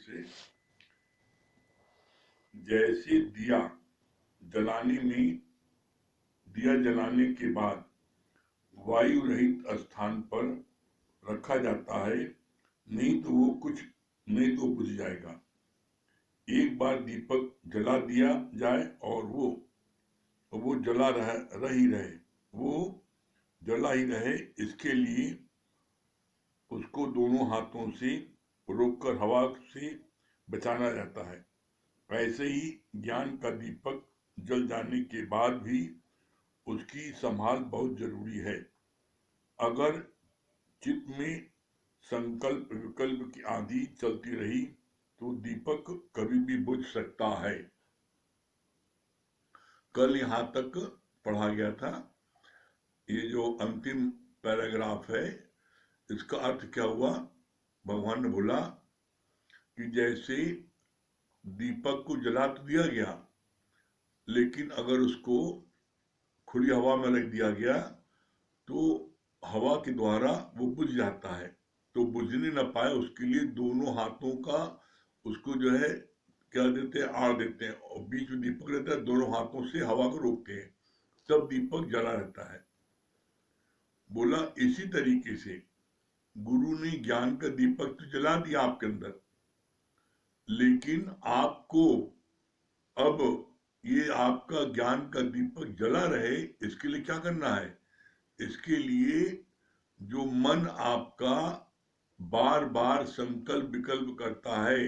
से जैसे दिया जलाने के बाद वायु रहित स्थान पर रखा जाता है, नहीं तो वो बुझ जाएगा। एक बार दीपक जला दिया जाए और वो जला ही रहे, इसके लिए उसको दोनों हाथों से रोककर हवा से बचाना जाता है। वैसे ही ज्ञान का दीपक जल जाने के बाद भी उसकी संभाल बहुत जरूरी है। अगर चित्त में संकल्प विकल्प की आंधी चलती रही तो दीपक कभी भी बुझ सकता है। कल यहां तक पढ़ा गया था। ये जो अंतिम पैराग्राफ है, इसका अर्थ क्या हुआ? भगवान ने बोला कि जैसे दीपक को जला तो दिया गया, लेकिन अगर उसको खुली हवा में रख दिया गया तो हवा के द्वारा वो बुझ जाता है। तो बुझने न पाए उसके लिए दोनों हाथों का उसको जो है क्या देते हैं, आड़ देते हैं, और बीच में दीपक रहता है, दोनों हाथों से हवा को रोकते हैं, तब दीपक जला रहता है। बोला इसी तरीके से गुरु ने ज्ञान का दीपक तो जला दिया आपके अंदर, लेकिन आपको अब ये आपका ज्ञान का दीपक जला रहे, इसके लिए क्या करना है? इसके लिए जो मन आपका बार बार संकल्प विकल्प करता है,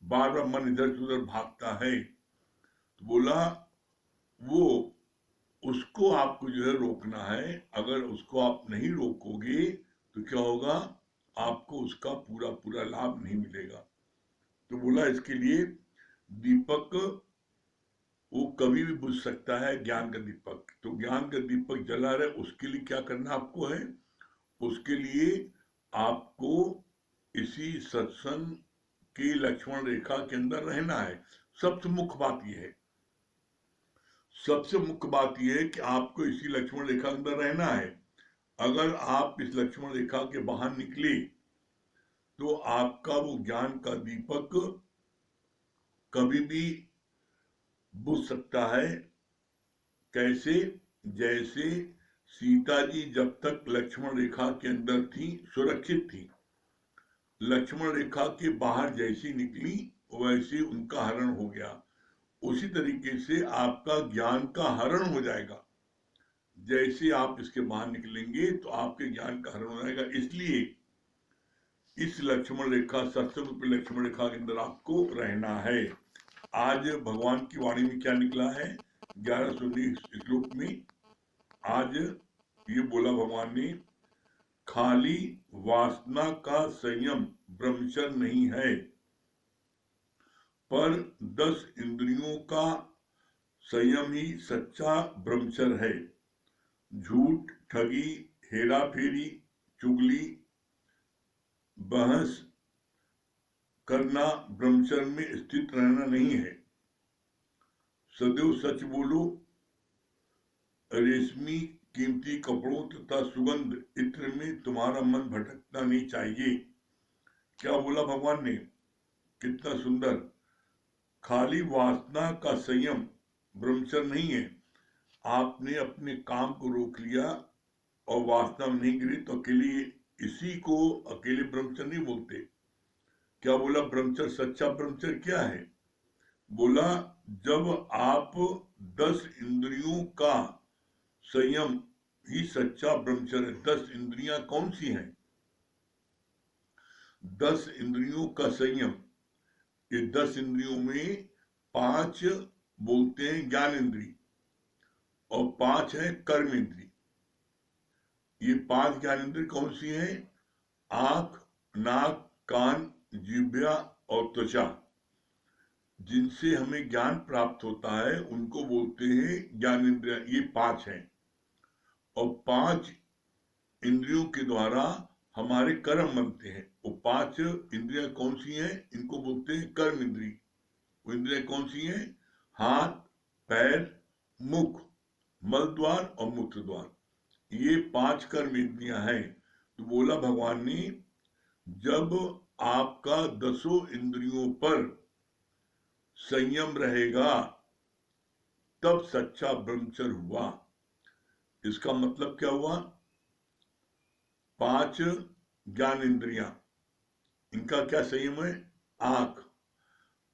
बार बार मन इधर से उधर भागता है, तो बोला वो उसको आपको जो है रोकना है। अगर उसको आप नहीं रोकोगे तो क्या होगा? आपको उसका पूरा पूरा लाभ नहीं मिलेगा। तो बोला इसके लिए दीपक वो कभी भी बुझ सकता है, ज्ञान का दीपक। तो ज्ञान का दीपक जला रहे, उसके लिए क्या करना आपको है? उसके लिए आपको इसी सत्संग की लक्ष्मण रेखा के अंदर रहना है। सबसे मुख्य बात यह है, सबसे मुख्य बात यह है कि आपको इसी लक्ष्मण रेखा के अंदर रहना है। अगर आप इस लक्ष्मण रेखा के बाहर निकले तो आपका वो ज्ञान का दीपक कभी भी बुझ सकता है। कैसे? जैसे सीता जी जब तक लक्ष्मण रेखा के अंदर थी, सुरक्षित थी, लक्ष्मण रेखा के बाहर जैसी निकली वैसे उनका हरण हो गया। उसी तरीके से आपका ज्ञान का हरण हो जाएगा। जैसे आप इसके बाहर निकलेंगे तो आपके ज्ञान का हरण हो जाएगा। इसलिए इस लक्ष्मण रेखा, सत्संग रूपी लक्ष्मण रेखा के अंदर आपको रहना है। आज भगवान की वाणी में क्या निकला है 1119 श्लोक में? आज ये बोला भगवान ने, खाली वासना का संयम ब्रह्मचर्य नहीं है, पर 10 इंद्रियों का संयम ही सच्चा ब्रह्मचर्य है। झूठ, ठगी, हेरा फेरी, चुगली, बहस करना ब्रह्मचर्य में स्थित रहना नहीं है। सदैव सच बोलो, रेशमी कीमती कपड़ों तथा सुगंध इत्र में तुम्हारा मन भटकना नहीं चाहिए। क्या बोला भगवान ने? कितना सुंदर! खाली वासना का संयम ब्रह्मचर्य नहीं है। आपने अपने काम को रोक लिया और वासना में नहीं गिरी तो अकेले, इसी को अकेले ब्रह्मचर्य नहीं बोलते। क्या बोला? ब्रह्मचर्य, सच्चा ब्रह्मचर्य क्या है? बोला जब आप 10 इंद्रियों का संयम ही सच्चा ब्रह्मचर्य। 10 इंद्रियां कौन सी हैं? 10 इंद्रियों का संयम। ये 10 इंद्रियों में 5 बोलते हैं ज्ञान इंद्री और 5 है कर्म इंद्री। ये 5 ज्ञान इंद्री कौन सी हैं? आंख, नाक, कान, जिह्वा और त्वचा। जिनसे हमें ज्ञान प्राप्त होता है उनको बोलते हैं ज्ञान इंद्रिया। ये 5 हैं और 5 इंद्रियों के द्वारा हमारे कर्म बनते हैं। वो 5 इंद्रियां कौन सी हैं? इनको बोलते हैं कर्म इंद्री। वो इंद्रियां कौन सी हैं? हाथ, पैर, मुख, मल द्वार और मूत्र द्वार। ये 5 कर्म इंद्रियां हैं। तो बोला भगवान ने, जब आपका 10 इंद्रियों पर संयम रहेगा, तब सच्चा ब्रह्मचर्य हुआ। इसका मतलब क्या हुआ? 5 ज्ञान इंद्रियां, इनका क्या संयम है? आंख,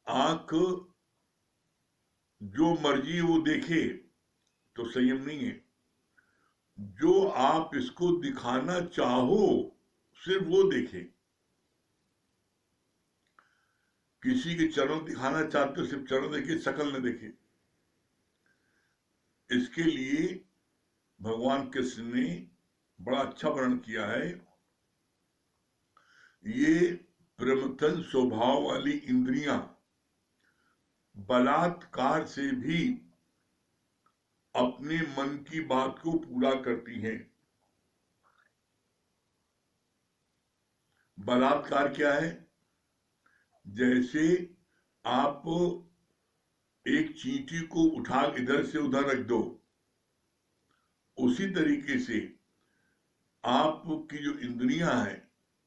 आंख जो मर्जी वो देखे तो संयम नहीं है। जो आप इसको दिखाना चाहो सिर्फ वो देखे। किसी के चरण दिखाना चाहते हो, सिर्फ चरण देखे, शकल न देखे। इसके लिए भगवान कृष्ण ने बड़ा अच्छा वर्णन किया है। ये प्रमथन स्वभाव वाली इंद्रियां बलात्कार से भी अपने मन की बात को पूरा करती हैं। बलात्कार क्या है? जैसे आप एक चींटी को उठा इधर से उधर रख दो, उसी तरीके से आपकी जो इंद्रियां हैं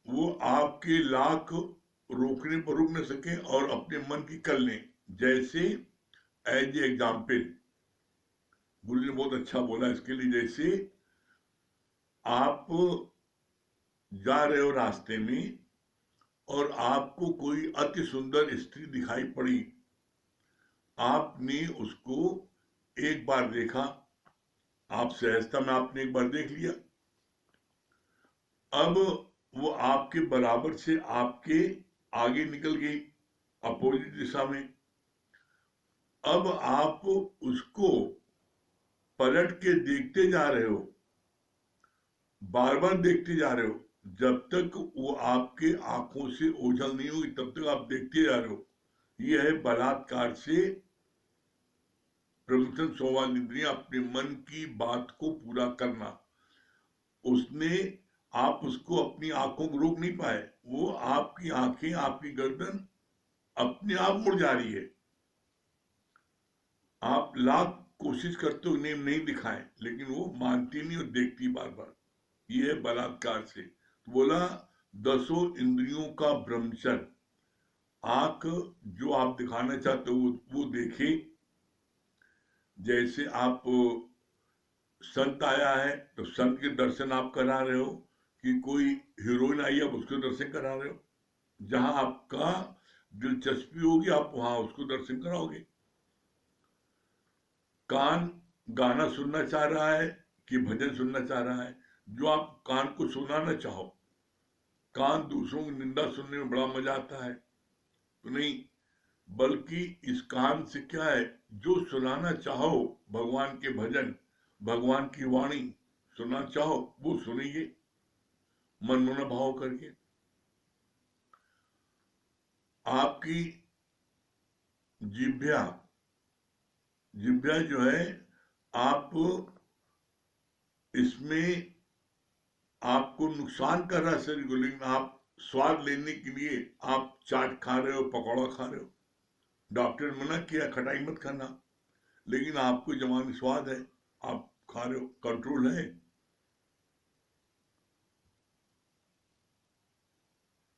वो आपके लाख रोकने पर रुक न सके और अपने मन की कर लें। जैसे एज ए एग्जाम्पल गुरु ने बहुत अच्छा बोला इसके लिए। जैसे आप जा रहे हो रास्ते में और आपको कोई अति सुंदर स्त्री दिखाई पड़ी, आपने उसको एक बार देखा, आप सहजता में आपने एक बार देख लिया, अब वो आपके बराबर से आपके आगे निकल गई अपोजिट दिशा में। अब आप उसको पलट के देखते जा रहे हो, बार बार देखते जा रहे हो, जब तक वो आपके आंखों से ओझल नहीं होगी तब तक आप देखते जा रहे हो। यह है बलात्कार से प्रमुखन सोवान इंद्रियां अपने मन की बात को पूरा करना। उसने आप उसको अपनी आंखों को रोक नहीं पाए, वो आपकी आंखें, आपकी गर्दन अपने आप मुड़ जा रही है। आप लाख कोशिश करते हो उन्हें नहीं दिखाएं, लेकिन वो मानती नहीं और देखती बार बार। ये है बलात्कार से। तो बोला 10 इंद्रियों का ब्रह्मचर्य। आंख जो आप दिखाना चाहते हो वो देखे। जैसे आप संत आया है तो संत के दर्शन आप करा रहे हो, कि कोई हीरोइन आई है उसके दर्शन करा रहे हो। जहां आपका दिलचस्पी होगी आप वहां उसको दर्शन कराओगे। कान गाना सुनना चाह रहा है कि भजन सुनना चाह रहा है? जो आप कान को सुनाना चाहो, कान दूसरों की निंदा सुनने में बड़ा मजा आता है तो नहीं, बल्कि इस कान से क्या है, जो सुनाना चाहो भगवान के भजन, भगवान की वाणी सुनना चाहो वो सुनिए मनमोना भाव करके। आपकी जिभ्या, जिभ्या जो है, आप इसमें आपको नुकसान कर रहा है शरीर को, लेकिन आप स्वाद लेने के लिए आप चाट खा रहे हो, पकौड़ा खा रहे हो। डॉक्टर ने मना किया खटाई मत खाना, लेकिन आपको जवानी स्वाद है, आप खा रहे हो, कंट्रोल है।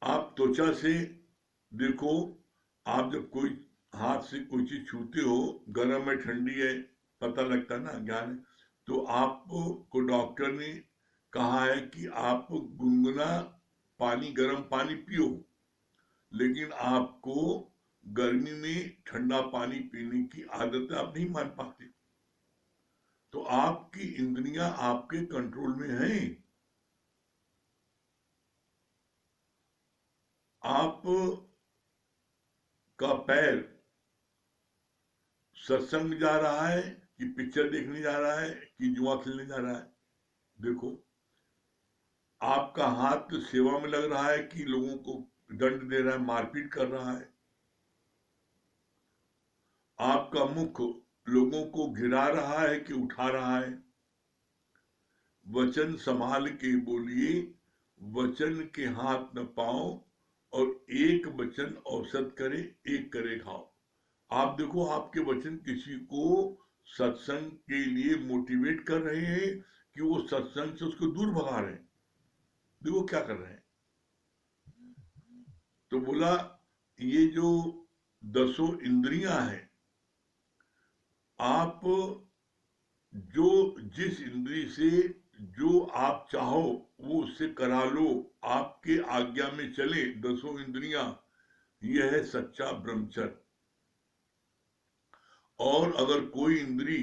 आप त्वचा से देखो, आप जब कोई हाथ से कोई चीज छूते हो, गर्म है ठंडी है पता लगता ना, ज्ञान है। तो आपको डॉक्टर ने कहा है कि आप गुनगुना पानी, गर्म पानी पियो, लेकिन आपको गर्मी में ठंडा पानी पीने की आदत आप नहीं मान पाते। तो आपकी इंद्रियां आपके कंट्रोल में हैं। आप का पैर सत्संग जा रहा है कि पिक्चर देखने जा रहा है कि जुआ खेलने जा रहा है? देखो, आपका हाथ सेवा में लग रहा है कि लोगों को दंड दे रहा है, मारपीट कर रहा है? आपका मुख लोगों को गिरा रहा है कि उठा रहा है? वचन संभाल के बोलिए, वचन के हाथ न पाओ, और एक वचन औसत करे, एक करे खाओ। आप देखो, आपके वचन किसी को सत्संग के लिए मोटिवेट कर रहे हैं कि वो सत्संग से उसको दूर भगा रहे हैं? देखो क्या कर रहे हैं। तो बोला ये जो 10 इंद्रियां हैं, आप जो जिस इंद्री से जो आप चाहो वो उससे करा लो, आपके आज्ञा में चले 10 इंद्रियां, यह है सच्चा ब्रह्मचर्य। और अगर कोई इंद्री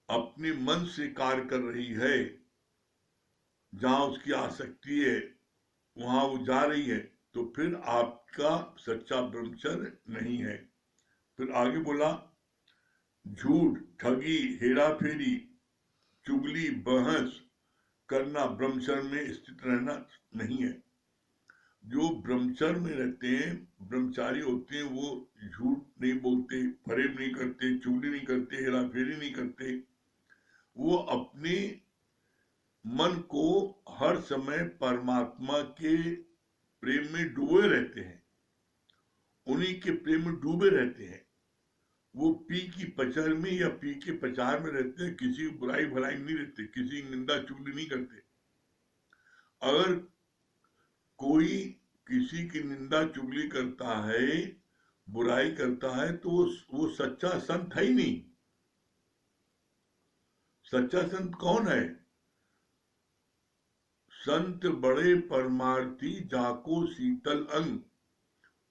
अपने मन से कार्य कर रही है, जहां उसकी आसक्ति है वहां वो जा रही है, तो फिर आपका सच्चा ब्रह्मचर्य नहीं है। फिर आगे बोला, झूठ, ठगी, हेरा फेरी, चुगली, बहस करना ब्रह्मचर्य में स्थित रहना नहीं है। जो ब्रह्मचर्य में रहते हैं, ब्रह्मचारी होते हैं, वो झूठ नहीं बोलते, फरेब नहीं करते, चुगली नहीं करते, हेरा फेरी नहीं करते। वो अपने मन को हर समय परमात्मा के प्रेम में डूबे रहते हैं, उन्हीं के प्रेम में डूबे रहते हैं। वो पी की पचर में या पी के पचार में रहते हैं, किसी की बुराई भलाई नहीं रहते, किसी की निंदा चुगली नहीं करते। अगर कोई किसी की निंदा चुगली करता है, बुराई करता है, तो वो सच्चा संत है ही नहीं। सच्चा संत कौन है? संत बड़े परमार्थी, जाको शीतल अंग,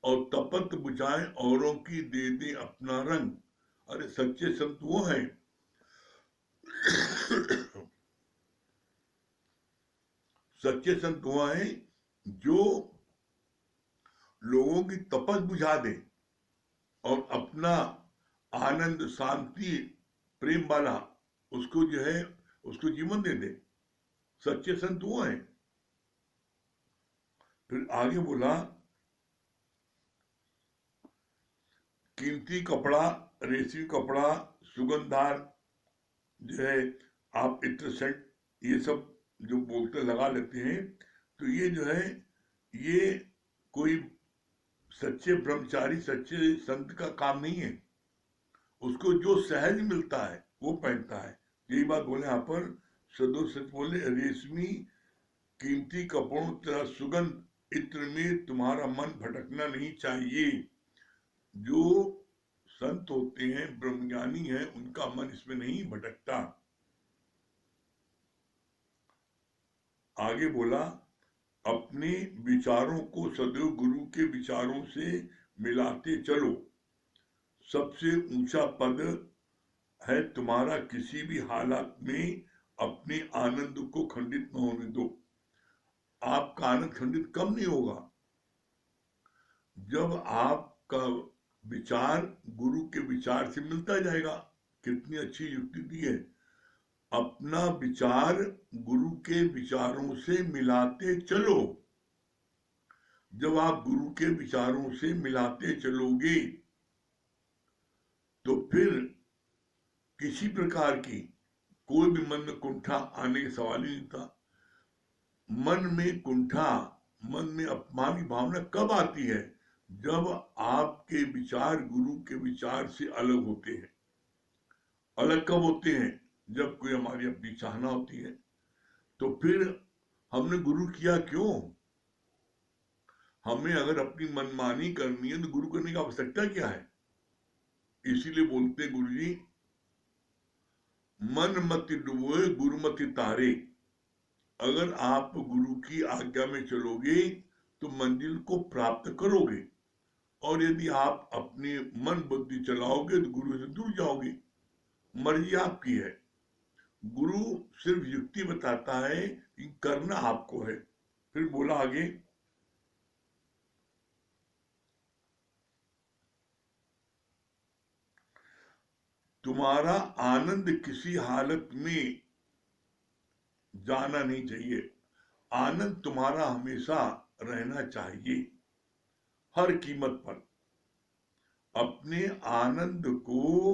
और तपत बुझाए औरों की दे दे अपना रंग। अरे सच्चे संत वो हैं सच्चे संत वो हैं जो लोगों की तपस बुझा दे और अपना आनंद, शांति, प्रेम वाला उसको जो है उसको जीवन दे दे। सच्चे संत वो हैं। फिर आगे बोला, कीमती कपड़ा, रेशमी कपड़ा, सुगंधार जो है, आप इत्र सेट, ये सब जो बोलते लगा लेते हैं, तो ये जो है ये कोई सच्चे ब्रह्मचारी, सच्चे संत का काम नहीं है। उसको जो सहज मिलता है वो पहनता है। यही बात बोले यहाँ पर, सदो सच बोले, रेशमी कीमती कपड़ों तथा सुगंध इत्र में तुम्हारा मन भटकना नहीं चाहिए। जो संत होते हैं, ब्रह्मज्ञानी है, उनका मन इसमें नहीं भटकता। आगे बोला, अपने विचारों को सदैव गुरु के विचारों से मिलाते चलो। सबसे ऊंचा पद है तुम्हारा किसी भी हालत में अपने आनंद को खंडित न होने दो। आपका आनंद खंडित कब नहीं होगा? जब आपका विचार गुरु के विचार से मिलता जाएगा। कितनी अच्छी युक्ति दी है। अपना विचार गुरु के विचारों से मिलाते चलो। जब आप गुरु के विचारों से मिलाते चलोगे तो फिर किसी प्रकार की कोई भी मन में कुंठा आने का सवाल ही नहीं था। मन में कुंठा, मन में अपमान की भावना कब आती है? जब आपके विचार गुरु के विचार से अलग होते हैं। अलग कब होते हैं? जब कोई हमारी अपनी चाहना होती है। तो फिर हमने गुरु किया क्यों? हमें अगर अपनी मनमानी करनी है तो गुरु करने की आवश्यकता क्या है? इसीलिए बोलते गुरु जी, मन मति डुबोए गुरुमति तारे। अगर आप गुरु की आज्ञा में चलोगे तो मंजिल को प्राप्त करोगे, और यदि आप अपनी मन बुद्धि चलाओगे तो गुरु से दूर जाओगे। मर्जी आपकी है। गुरु सिर्फ युक्ति बताता है कि करना आपको है। फिर बोला आगे, तुम्हारा आनंद किसी हालत में जाना नहीं चाहिए। आनंद तुम्हारा हमेशा रहना चाहिए, हर कीमत पर। अपने आनंद को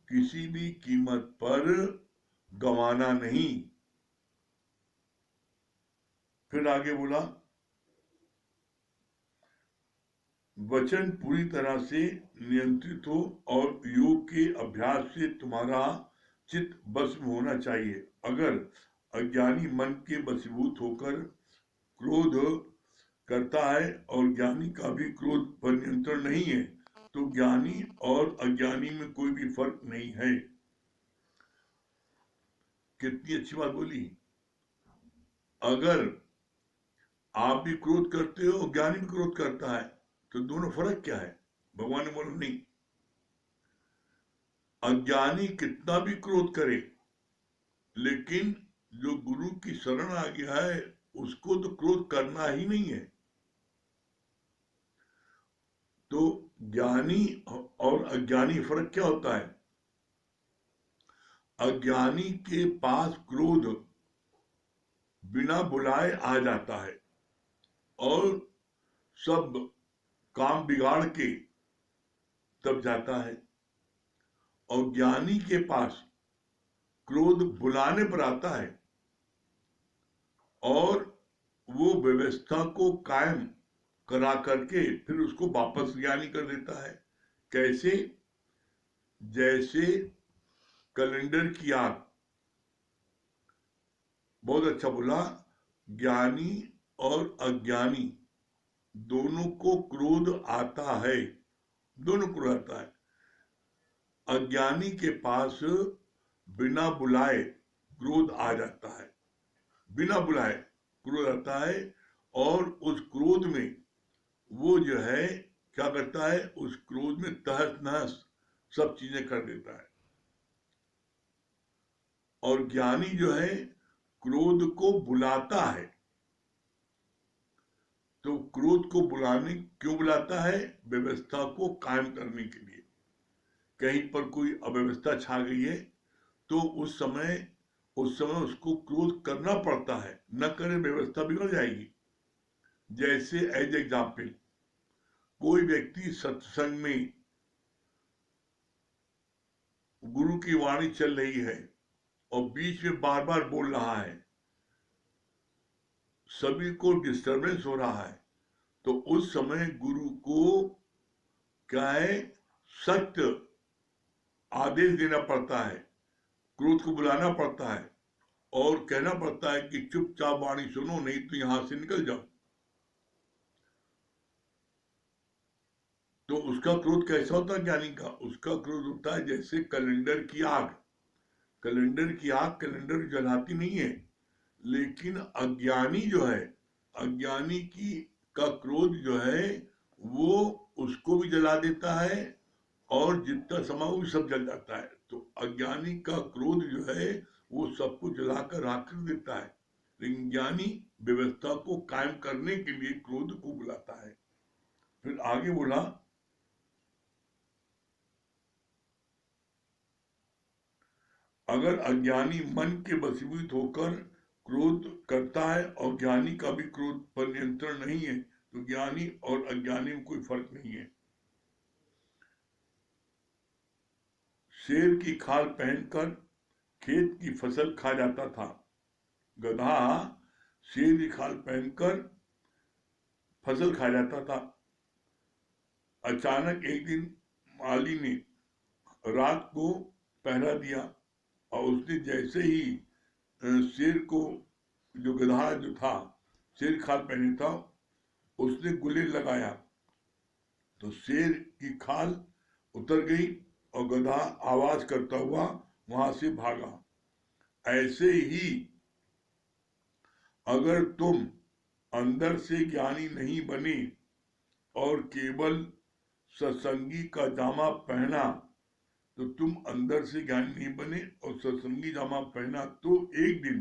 किसी भी कीमत पर गंवाना नहीं। फिर आगे बोला, वचन पूरी तरह से नियंत्रित हो और योग के अभ्यास से तुम्हारा चित्त वश में होना चाहिए। अगर अज्ञानी मन के वशीभूत होकर क्रोध करता है और ज्ञानी का भी क्रोध पर नियंत्रण नहीं है, तो ज्ञानी और अज्ञानी में कोई भी फर्क नहीं है। कितनी अच्छी बात बोली। अगर आप भी क्रोध करते हो, ज्ञानी भी क्रोध करता है, तो दोनों फर्क क्या है? भगवान ने बोला नहीं, अज्ञानी कितना भी क्रोध करे, लेकिन जो गुरु की शरण आ गया है उसको तो क्रोध करना ही नहीं है। तो ज्ञानी और अज्ञानी फर्क क्या होता है? अज्ञानी के पास क्रोध बिना बुलाए आ जाता है और सब काम बिगाड़ के तब जाता है, और ज्ञानी के पास क्रोध बुलाने पर आता है और वो व्यवस्था को कायम करा करके फिर उसको वापस ज्ञानी कर देता है। कैसे? जैसे कैलेंडर की आग। बहुत अच्छा बोला। ज्ञानी और अज्ञानी दोनों को क्रोध आता है, दोनों क्रोध आता है। अज्ञानी के पास बिना बुलाए क्रोध आ जाता है, बिना बुलाए क्रोध आता है, और उस क्रोध में वो जो है क्या करता है, उस क्रोध में तहस नहस सब चीजें कर देता है। और ज्ञानी जो है क्रोध को बुलाता है। तो क्रोध को बुलाने क्यों बुलाता है? व्यवस्था को कायम करने के लिए। कहीं पर कोई अव्यवस्था छा गई है तो उस समय उसको क्रोध करना पड़ता है, न करे व्यवस्था बिगड़ जाएगी। जैसे एज एग्जाम्पल, कोई व्यक्ति सत्संग में गुरु की वाणी चल रही है और बीच में बार बार बोल रहा है, सभी को डिस्टरबेंस हो रहा है, तो उस समय गुरु को क्या है, सख्त आदेश देना पड़ता है, क्रोध को बुलाना पड़ता है और कहना पड़ता है कि चुपचाप वाणी सुनो, नहीं तो यहां से निकल जाओ। तो उसका क्रोध कैसा होता है ज्ञानी का? उसका क्रोध होता है जैसे कैलेंडर की आग। कैलेंडर की आग कैलेंडर जलाती नहीं है, लेकिन अज्ञानी जो है, अज्ञानी की का क्रोध जो है वो उसको भी जला देता है और जितना समा वो भी सब जल जाता है। तो अज्ञानी का क्रोध जो है वो सबको जलाकर राख कर देता है, लेकिन ज्ञानी व्यवस्था को कायम करने के लिए क्रोध को बुलाता है। फिर आगे बोला, अगर अज्ञानी मन के वशीभूत होकर क्रोध करता है और ज्ञानी का भी क्रोध पर नियंत्रण नहीं है, तो ज्ञानी और अज्ञानी में कोई फर्क नहीं है। शेर की खाल पहनकर खेत की फसल खा जाता था। गधा शेर की खाल पहनकर फसल खा जाता था। अचानक एक दिन माली ने रात को पहरा दिया और उसने जैसे ही शेर को, जो गधा जो था शेर खाल पहने था, उसने गुलेल लगाया तो शेर की खाल उतर गई और गधा आवाज करता हुआ वहां से भागा। ऐसे ही अगर तुम अंदर से ज्ञानी नहीं बने और केवल सत्संगी का जामा पहना, तो तुम अंदर से ज्ञानी नहीं बने और सत्संगी जामा पहना, तो एक दिन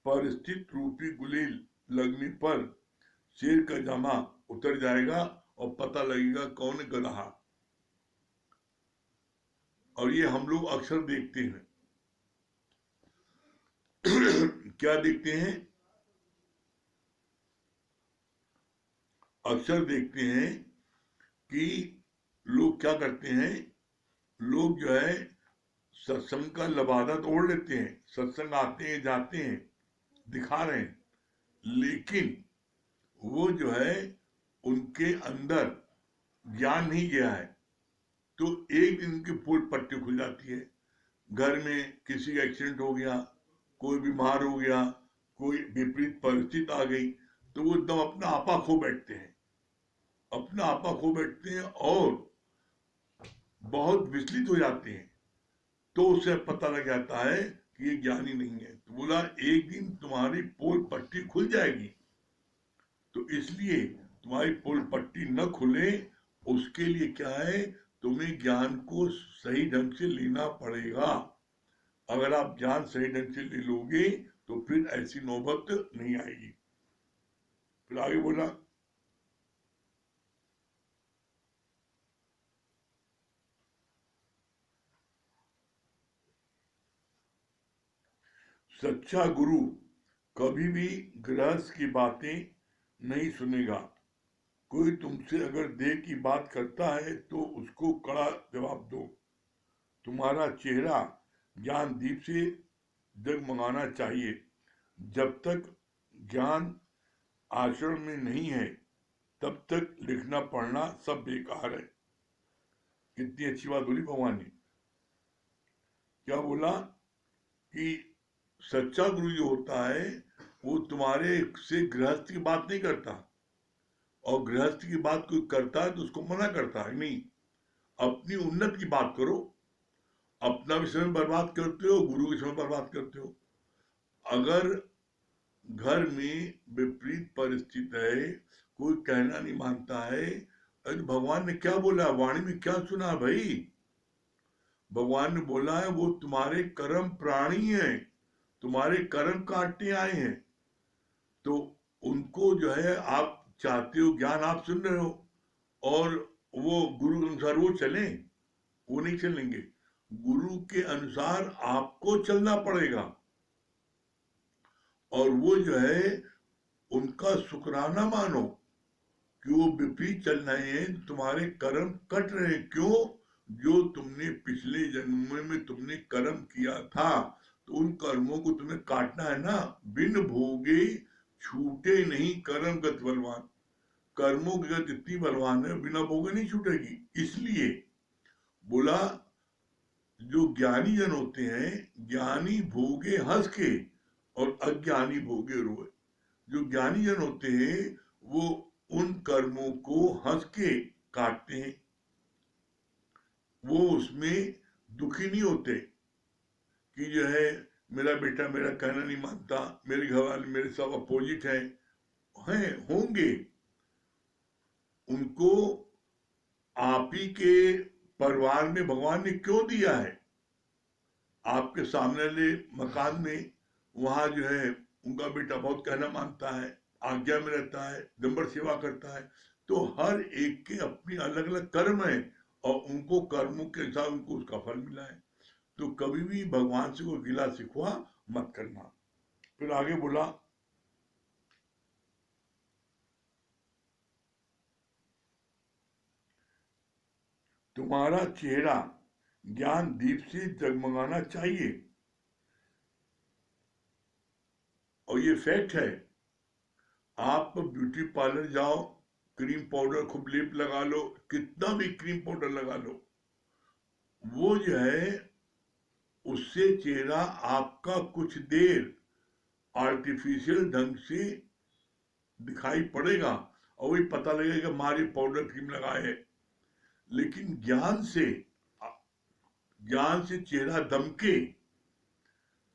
परिस्थिति रूपी गुलेल लगने पर शेर का जामा उतर जाएगा और पता लगेगा कौन गधा। और ये हम लोग अक्सर देखते हैं। क्या देखते हैं? अक्सर देखते हैं कि लोग क्या करते हैं, लोग जो है सत्संग का लबादा तो ओढ़ लेते हैं, सत्संग आते हैं जाते हैं दिखा रहे हैं, लेकिन वो जो है उनके अंदर ज्ञान नहीं गया है। तो एक दिन उनकी पूरी पट्टी खुल जाती है। घर में किसी का एक्सीडेंट हो गया, कोई बीमार हो गया, कोई विपरीत परिस्थिति आ गई, तो वो एकदम अपना आपा खो बैठते हैं, अपना आपा खो बैठते हैं और बहुत विचलित हो जाते हैं। तो उसे पता लग जाता है कि ये ज्ञानी नहीं है। तो बोला एक दिन तुम्हारी पोल पट्टी खुल जाएगी, तो इसलिए तुम्हारी पोल पट्टी न खुले उसके लिए क्या है, तुम्हें ज्ञान को सही ढंग से लेना पड़ेगा। अगर आप ज्ञान सही ढंग से ले लोगे तो फिर ऐसी नौबत नहीं आएगी। फिर आगे बोला, सच्चा गुरु कभी भी गृहस्थ की बातें नहीं सुनेगा। कोई तुमसे अगर देह की बात करता है तो उसको कड़ा जवाब दो। तुम्हारा चेहरा ज्ञान दीप से जगमगाना चाहिए। जब तक ज्ञान आचरण में नहीं है तब तक लिखना पढ़ना सब बेकार है। कितनी अच्छी बात बोली भगवान ने। क्या बोला कि सच्चा गुरु जो होता है वो तुम्हारे से गृहस्थ की बात नहीं करता, और गृहस्थ की बात कोई करता है तो उसको मना करता है नहीं। अपनी उन्नत की बात करो। अपना भी समय बर्बाद करते हो, गुरु के समय बर्बाद करते हो। अगर घर में विपरीत परिस्थिति है, कोई कहना नहीं मानता है, अरे भगवान ने क्या बोला, वाणी में क्या सुना भाई। भगवान ने बोला है वो तुम्हारे कर्म प्राणी हैं, तुम्हारे कर्म काटने आए हैं। तो उनको जो है आप चाहते हो ज्ञान आप सुन रहे हो, और वो गुरु के अनुसार वो चले, वो नहीं चलेंगे। गुरु के अनुसार आपको चलना पड़ेगा। और वो जो है उनका शुक्राना मानो कि वो विपरीत चल रहे हैं, तुम्हारे कर्म कट रहे हैं। क्यों? जो तुमने पिछले जन्म में तुमने कर्म किया था तो उन कर्मों को तुम्हें काटना है ना। बिन भोगे छूटे नहीं कर्म गत बलवान। कर्मों की गत इतनी बलवान है, बिना भोगे नहीं छूटेगी। इसलिए बोला जो ज्ञानी जन होते हैं, ज्ञानी भोगे हंस के और अज्ञानी भोगे रोए। जो ज्ञानी जन होते हैं वो उन कर्मों को हंस के काटते हैं, वो उसमें दुखी नहीं होते कि जो है मेरा बेटा मेरा कहना नहीं मानता, मेरे घर वाले मेरे सब अपोजिट हैं होंगे। उनको आप ही के परिवार में भगवान ने क्यों दिया है? आपके सामने वाले मकान में वहां जो है उनका बेटा बहुत कहना मानता है, आज्ञा में रहता है, दंबर सेवा करता है। तो हर एक के अपनी अलग अलग कर्म है और उनको कर्मों के हिसाब उनको उसका फल मिला है। तो कभी भी भगवान से कोई गिला शिकवा मत करना। फिर आगे बोला, तुम्हारा चेहरा ज्ञान दीप से जगमगाना चाहिए। और ये फैक्ट है। आप ब्यूटी पार्लर जाओ, क्रीम पाउडर खूब लेप लगा लो, कितना भी क्रीम पाउडर लगा लो, वो जो है उससे चेहरा आपका कुछ देर आर्टिफिशियल ढंग से दिखाई पड़ेगा और वही पता लगेगा मारे पाउडर क्रीम लगाए है। लेकिन ज्ञान से चेहरा दमके,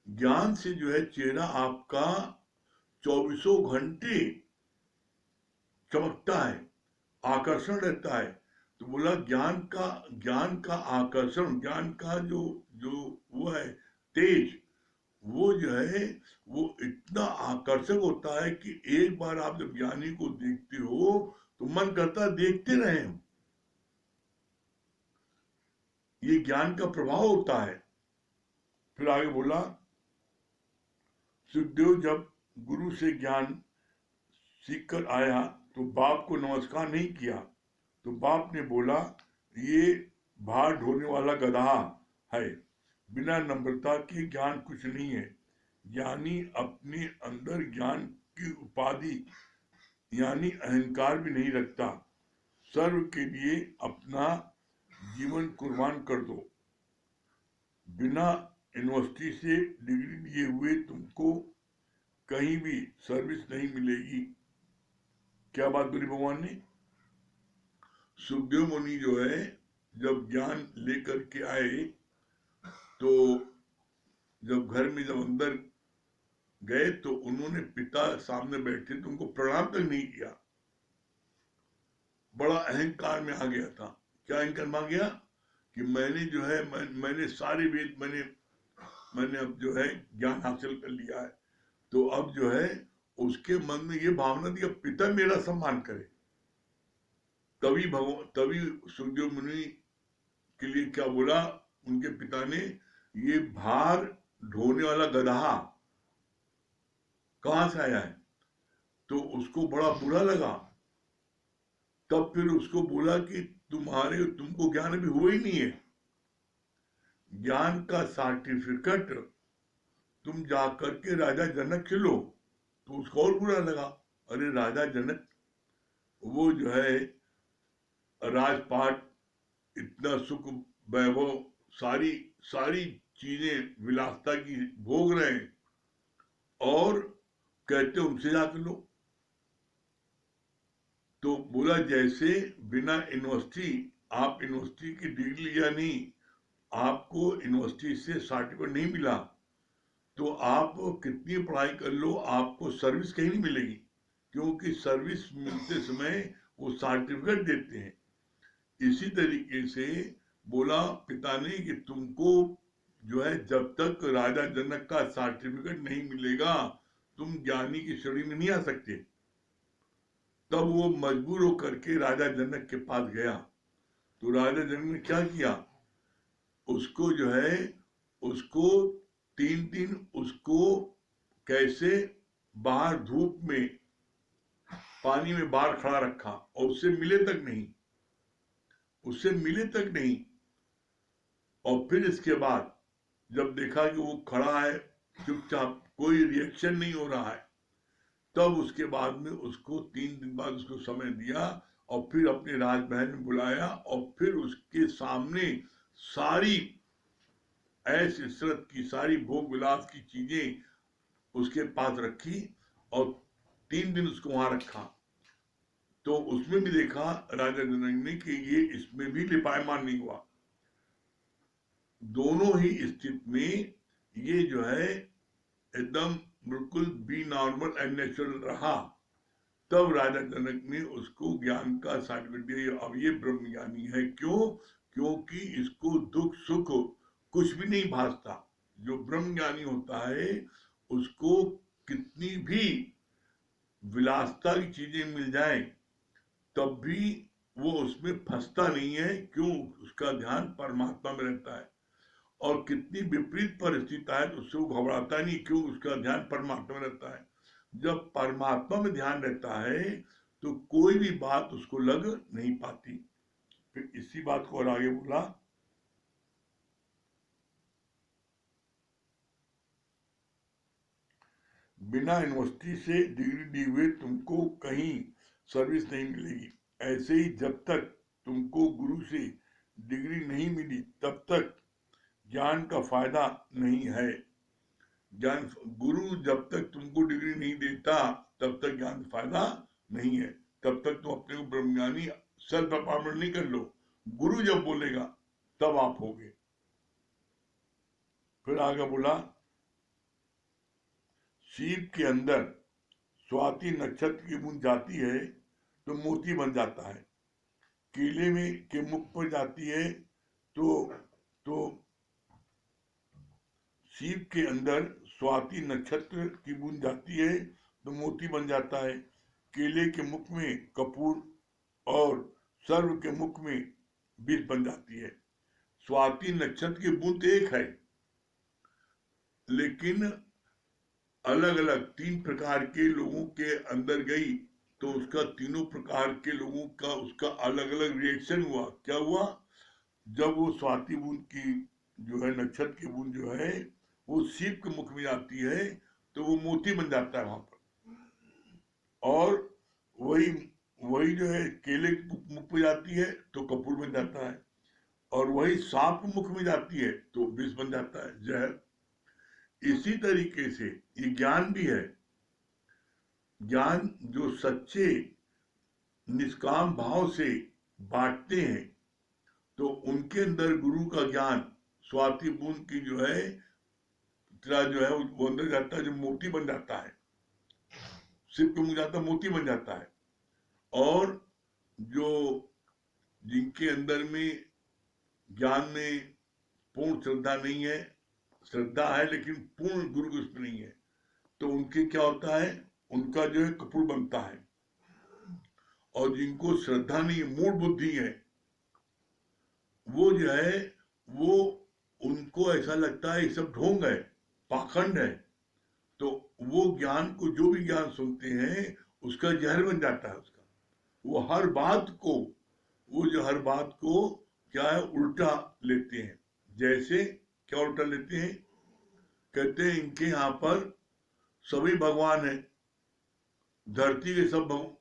ज्ञान से जो है चेहरा आपका चौबीसों घंटे चमकता है, आकर्षण रहता है। तो बोला ज्ञान का आकर्षण, ज्ञान का जो जो वो है तेज, वो जो है वो इतना आकर्षक होता है कि एक बार आप जब ज्ञानी को देखते हो तो मन करता है देखते रहे हम। ये ज्ञान का प्रभाव होता है। फिर आगे बोला, सुखदेव जब गुरु से ज्ञान सीखकर आया तो बाप को नमस्कार नहीं किया। तो बाप ने बोला ये भार ढोने वाला गधा है, बिना नम्रता के ज्ञान कुछ नहीं है। ज्ञानी अपने अंदर ज्ञान की उपाधि यानी अहंकार भी नहीं रखता। सर्व के लिए अपना जीवन कुर्बान कर दो। बिना यूनिवर्सिटी से डिग्री लिए हुए तुमको कहीं भी सर्विस नहीं मिलेगी। क्या बात बोली भगवान ने? सुखदेव मुनि जो है जब ज्ञान लेकर के आए तो जब घर में जब अंदर गए तो उन्होंने पिता सामने बैठे तो उनको प्रणाम तक नहीं किया। बड़ा अहंकार में आ गया था। क्या अहंकार में आ गया कि मैंने जो है मैंने सारे वेद मैंने अब जो है ज्ञान हासिल कर लिया है। तो अब जो है उसके मन में ये भावना थी कि पिता मेरा सम्मान करे। तभी सुखदेव मुनि के लिए क्या बोला उनके पिता ने, ये भार ढोने वाला गधा कहां से आया है? तो उसको बड़ा बुरा लगा। तब फिर उसको बोला कि तुमको ज्ञान अभी हुआ ही नहीं है, ज्ञान का सर्टिफिकेट तुम जा करके राजा जनक से लो। तो उसको और बुरा लगा, अरे राजा जनक वो जो है राजपाट, इतना सुख वैभव, सारी सारी चीजें विलासता की भोग रहे हैं और कहते उनसे जाकर लो। तो बोला जैसे बिना यूनिवर्सिटी, आप यूनिवर्सिटी की डिग्री लिया नहीं, आपको यूनिवर्सिटी से सर्टिफिकेट नहीं मिला, तो आप कितनी पढ़ाई कर लो आपको सर्विस कहीं नहीं मिलेगी, क्योंकि सर्विस मिलते समय वो सर्टिफिकेट देते हैं। इसी तरीके से बोला पिता ने कि तुमको जो है जब तक राजा जनक का सर्टिफिकेट नहीं मिलेगा तुम ज्ञानी की श्रेणी में नहीं आ सकते। तब वो मजबूर होकर के राजा जनक के पास गया। तो राजा जनक ने क्या किया, उसको जो है उसको 3 दिन उसको कैसे बाहर धूप में पानी में बाहर खड़ा रखा और उससे मिले तक नहीं। और फिर इसके बाद जब देखा कि वो खड़ा है चुपचाप, कोई रिएक्शन नहीं हो रहा है, तब उसके बाद में उसको 3 दिन बाद उसको समय दिया और फिर अपने राजमहल में बुलाया और फिर उसके सामने सारी ऐश इशरत की, सारी भोग विलास की चीजें उसके पास रखी और 3 दिन उसको वहां रखा। तो उसमें भी देखा राजा जनक ने कि ये इसमें भी लिपायमान नहीं हुआ। दोनों ही स्थिति में ये जो है एकदम बिल्कुल बी नॉर्मल एंड नेचुरल रहा। तब राजा जनक ने उसको ज्ञान का सर्टिफिकेट दिया, अब ये ब्रह्म ज्ञानी है। क्यों? क्योंकि इसको दुख सुख कुछ भी नहीं भासता। जो ब्रह्म ज्ञानी होता है उसको कितनी भी विलासता की चीजें मिल जाए तब भी वो उसमें फंसता नहीं है। क्यों? उसका ध्यान परमात्मा में रहता है। और कितनी विपरीत परिस्थिति आए तो उससे वो घबराता नहीं। क्यों? उसका ध्यान परमात्मा में रहता है। जब परमात्मा में ध्यान रहता है तो कोई भी बात उसको लग नहीं पाती। फिर इसी बात को और आगे बोला, बिना यूनिवर्सिटी से डिग्री लिए हुए तुमको कहीं सर्विस नहीं मिलेगी। ऐसे ही जब तक तुमको गुरु से डिग्री नहीं मिली तब तक ज्ञान का फायदा नहीं है। ज्ञान गुरु जब तक तुमको डिग्री नहीं देता तब तक ज्ञान फायदा नहीं है। तब तक तुम अपने को ब्रह्मज्ञानी सेल्फ अपार्टमेंट नहीं कर लो, गुरु जब बोलेगा तब आप होगे। फिर आगे बोला, सीप के अंदर स्वाति नक्षत्र की बूंद जाती है तो मोती बन जाता है, केले में के मुख पर जाती है तो सीप के अंदर स्वाति नक्षत्र की बूंद जाती है तो मोती बन जाता है, केले के मुख में कपूर और सर्व के मुख में विष बन जाती है। स्वाति नक्षत्र की बूंद एक है लेकिन अलग अलग 3 प्रकार के लोगों के अंदर गई तो उसका तीनों प्रकार के लोगों का उसका अलग अलग रिएक्शन हुआ। क्या हुआ? जब वो स्वाति बूंद की जो है नक्षत्र की बूंद जो है वो सीप के मुख में जाती है तो वो मोती बन जाता है वहां पर। और वही वही जो है केले के मुख में जाती है तो कपूर बन जाता है। और वही सांप मुख में जाती है तो विष बन जाता है, जहर। इसी तरीके से ये ज्ञान भी है। ज्ञान जो सच्चे निष्काम भाव से बांटते हैं तो उनके अंदर गुरु का ज्ञान स्वाति बूंद की जो है तेरा जो है वो अंदर जाता है, जो मोती बन जाता है, सिर पे मुंह जाता मोती बन जाता है। और जो जिनके अंदर में ज्ञान में पूर्ण श्रद्धा नहीं है, श्रद्धा है लेकिन पूर्ण गुरु के उसमें नहीं है, तो उनके क्या होता है, उनका जो है कपूर बनता है। और जिनको श्रद्धा नहीं, मूढ़ बुद्धि है, वो जो है वो उनको ऐसा लगता है ये सब ढोंग है, पाखंड है, तो वो ज्ञान को, जो भी ज्ञान सुनते हैं उसका जहर बन जाता है उसका। वो हर बात को, वो जो हर बात को क्या है उल्टा लेते हैं। जैसे क्या उल्टा लेते हैं, कहते हैं इनके यहाँ पर सभी भगवान है, धरती के सब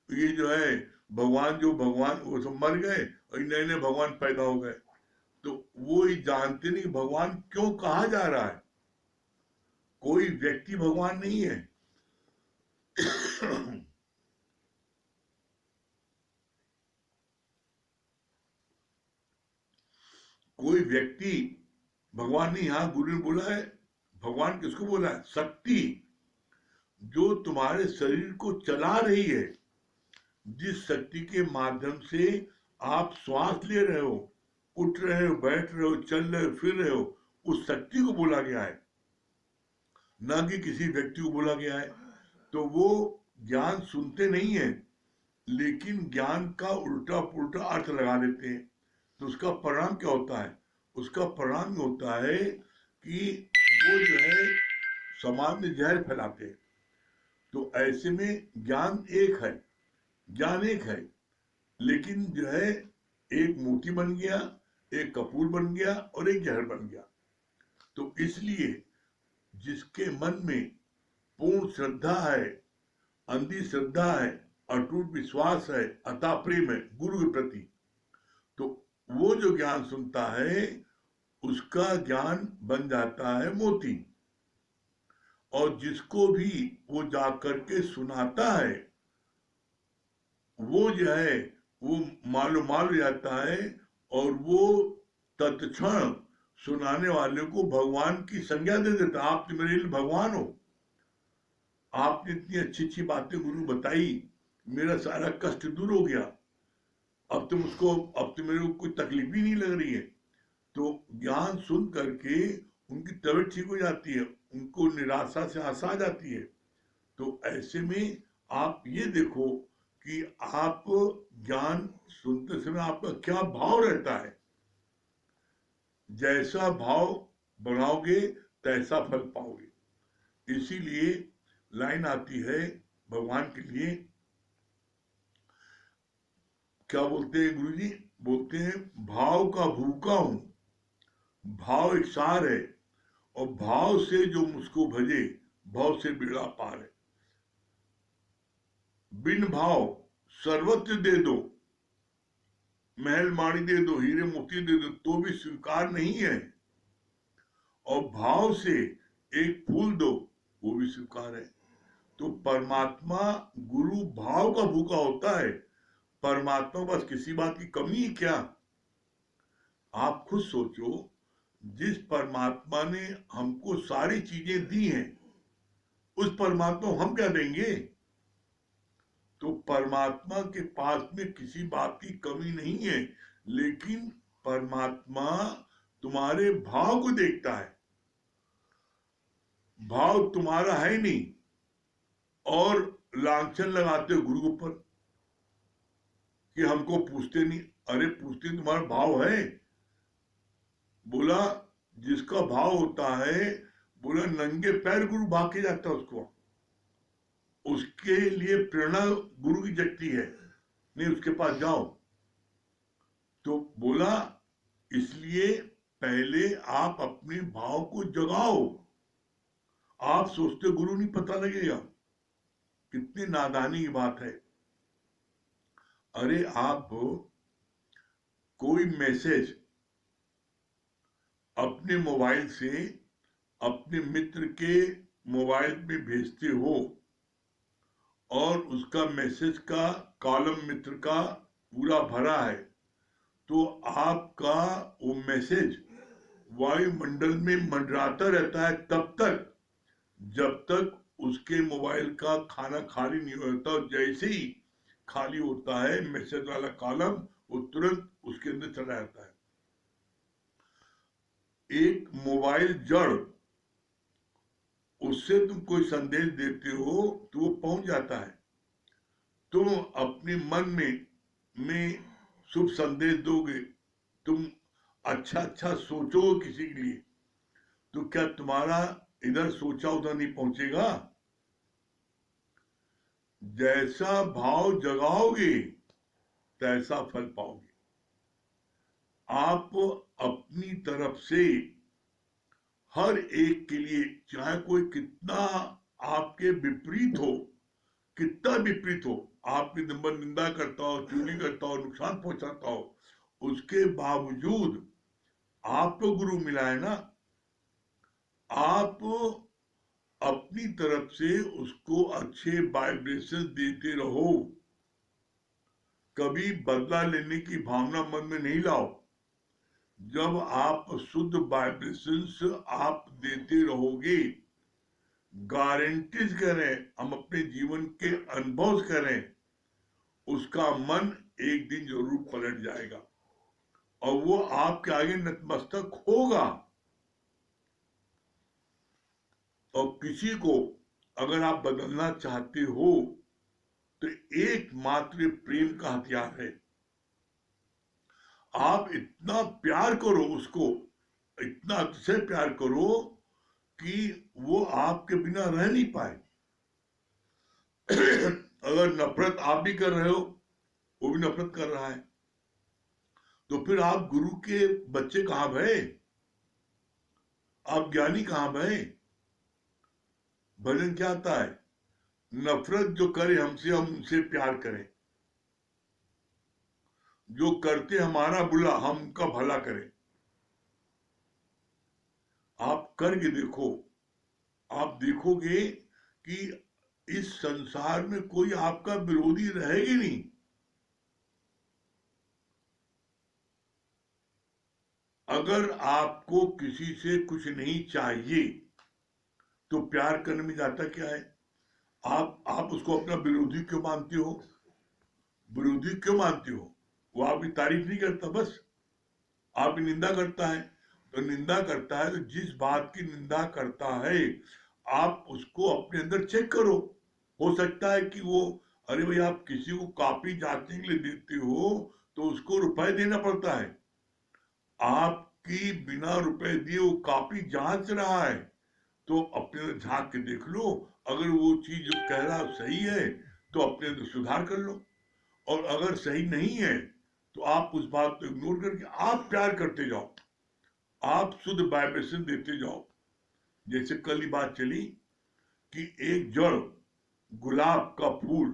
ये जो है भगवान, जो भगवान वो सब मर गए और नए नए भगवान पैदा हो गए। तो वो ही जानते नहीं भगवान क्यों कहा जा रहा है। कोई व्यक्ति भगवान नहीं है। कोई व्यक्ति भगवान नहीं। यहां गुरु ने बोला है, भगवान किसको बोला है, शक्ति जो तुम्हारे शरीर को चला रही है, जिस शक्ति के माध्यम से आप श्वास ले रहे हो, उठ रहे हो, बैठ रहे हो, चल रहे हो, फिर रहे हो, उस शक्ति को बोला गया है, ना कि किसी व्यक्ति को बोला गया है। तो वो ज्ञान सुनते नहीं है लेकिन ज्ञान का उल्टा पुल्टा अर्थ लगा लेते हैं। तो उसका परिणाम क्या होता है, उसका परिणाम होता है कि वो जो है समाज में जहर फैलाते हैं। तो ऐसे में ज्ञान एक है, ज्ञान एक है, लेकिन जो है एक मोती बन गया, एक कपूर बन गया और एक जहर बन गया। तो इसलिए जिसके मन में पूर्ण श्रद्धा है, अंधी श्रद्धा है, अटूट विश्वास है, अता प्रेम है गुरु के प्रति, तो वो जो ज्ञान सुनता है उसका ज्ञान बन जाता है मोती। और जिसको भी वो जाकर के सुनाता है वो जो है वो मालूम हो जाता है, और वो तत्क्षण सुनाने वाले को भगवान की संज्ञा दे देता। आप तो मेरे लिए भगवान हो, आपने इतनी अच्छी अच्छी बातें गुरु बताई, मेरा सारा कष्ट दूर हो गया, अब तो मेरे को कोई तकलीफ भी नहीं लग रही है। तो ज्ञान सुन करके उनकी तबीयत ठीक हो जाती है, उनको निराशा से आशा आ जाती है। तो ऐसे में आप ये देखो कि आप ज्ञान सुनते समय आपका क्या भाव रहता है। जैसा भाव बढ़ाओगे तैसा फल पाओगे। इसीलिए लाइन आती है भगवान के लिए, क्या बोलते हैं गुरु जी, बोलते हैं भाव का भूखा हूं, भाव एक सार है, और भाव से जो मुझको भजे भाव से बेड़ा पार है। बिन भाव सर्वत्र दे दो, महल माड़ी दे दो, हीरे मोती दे दो, तो भी स्वीकार नहीं है। और भाव से एक फूल दो, वो भी स्वीकार है। तो परमात्मा गुरु भाव का भूखा होता है। परमात्मा बस किसी बात की कमी है क्या? आप खुद सोचो, जिस परमात्मा ने हमको सारी चीजें दी हैं, उस परमात्मा को हम क्या देंगे? तो परमात्मा के पास में किसी बात की कमी नहीं है, लेकिन परमात्मा तुम्हारे भाव को देखता है। भाव तुम्हारा है नहीं और लांछन लगाते हो गुरु के ऊपर कि हमको पूछते नहीं। अरे पूछते, तुम्हारा भाव है। बोला जिसका भाव होता है, बोला नंगे पैर गुरु भाग के जाता है उसको, उसके लिए प्रेरणा गुरु की जगती है, नहीं उसके पास जाओ। तो बोला इसलिए पहले आप अपने भाव को जगाओ। आप सोचते गुरु नहीं पता लगेगा, कितनी नादानी की बात है। अरे आप कोई मैसेज अपने मोबाइल से अपने मित्र के मोबाइल में भेजते हो, और उसका मैसेज का कॉलम मित्र का पूरा भरा है, तो आपका वो मैसेज वायुमंडल में मंडराता रहता है तब तक जब तक उसके मोबाइल का खाना खाली नहीं होता। और जैसे ही खाली होता है मैसेज वाला कॉलम, वो तुरंत उसके अंदर चला जाता है। एक मोबाइल जड़, उससे तुम कोई संदेश देते हो तो वो पहुंच जाता है। तुम अपने मन में शुभ संदेश दोगे, तुम अच्छा अच्छा सोचोगे किसी के लिए, तो क्या तुम्हारा इधर सोचा उधर नहीं पहुंचेगा? जैसा भाव जगाओगे तैसा फल पाओगे। आप अपनी तरफ से हर एक के लिए, चाहे कोई कितना आपके विपरीत हो, कितना विपरीत हो, आपकी नंबर निंदा करता हो, चुगली करता हो, नुकसान पहुंचाता हो, उसके बावजूद आपको गुरु मिला है ना। आप अपनी तरफ से उसको अच्छे वाइब्रेशन देते रहो। कभी बदला लेने की भावना मन में नहीं लाओ। जब आप शुद्ध वाइब्रेशंस आप देते रहोगे, गारंटीज करें, हम अपने जीवन के अनुभव करें, उसका मन एक दिन जरूर पलट जाएगा और वो आपके आगे नतमस्तक होगा। और किसी को अगर आप बदलना चाहते हो तो एकमात्र प्रेम का हथियार है। आप इतना प्यार करो उसको, इतना अतिशय प्यार करो कि वो आपके बिना रह नहीं पाए। अगर नफरत आप भी कर रहे हो, वो भी नफरत कर रहा है, तो फिर आप गुरु के बच्चे कहां भये? आप ज्ञानी कहां भये? भजन क्या आता है? नफरत जो करे हमसे, हम उनसे प्यार करें। जो करते हमारा बुरा, हम उनका भला करें। आप करके देखो, आप देखोगे कि इस संसार में कोई आपका विरोधी रहेगी नहीं। अगर आपको किसी से कुछ नहीं चाहिए तो प्यार करने में जाता क्या है? आप उसको अपना विरोधी क्यों मानते हो? विरोधी क्यों मानते हो? वो आपकी तारीफ नहीं करता, बस आपकी निंदा करता है। तो निंदा करता है तो जिस बात की निंदा करता है, आप उसको अपने अंदर चेक करो। हो सकता है कि वो, अरे भाई आप किसी को कॉपी जांचने के लिए देते हो तो उसको रुपए देना पड़ता है। आपकी बिना रुपए दिए वो कॉपी जांच रहा है, तो अपने अंदर झांक के देख लो। अगर वो चीज जो कह रहा है सही है तो अपने अंदर सुधार कर लो, और अगर सही नहीं है तो आप उस बात को इग्नोर करके आप प्यार करते जाओ, आप शुद्ध वाइब्रेशन देते जाओ। जैसे कल ही बात चली कि एक जड़ गुलाब का फूल,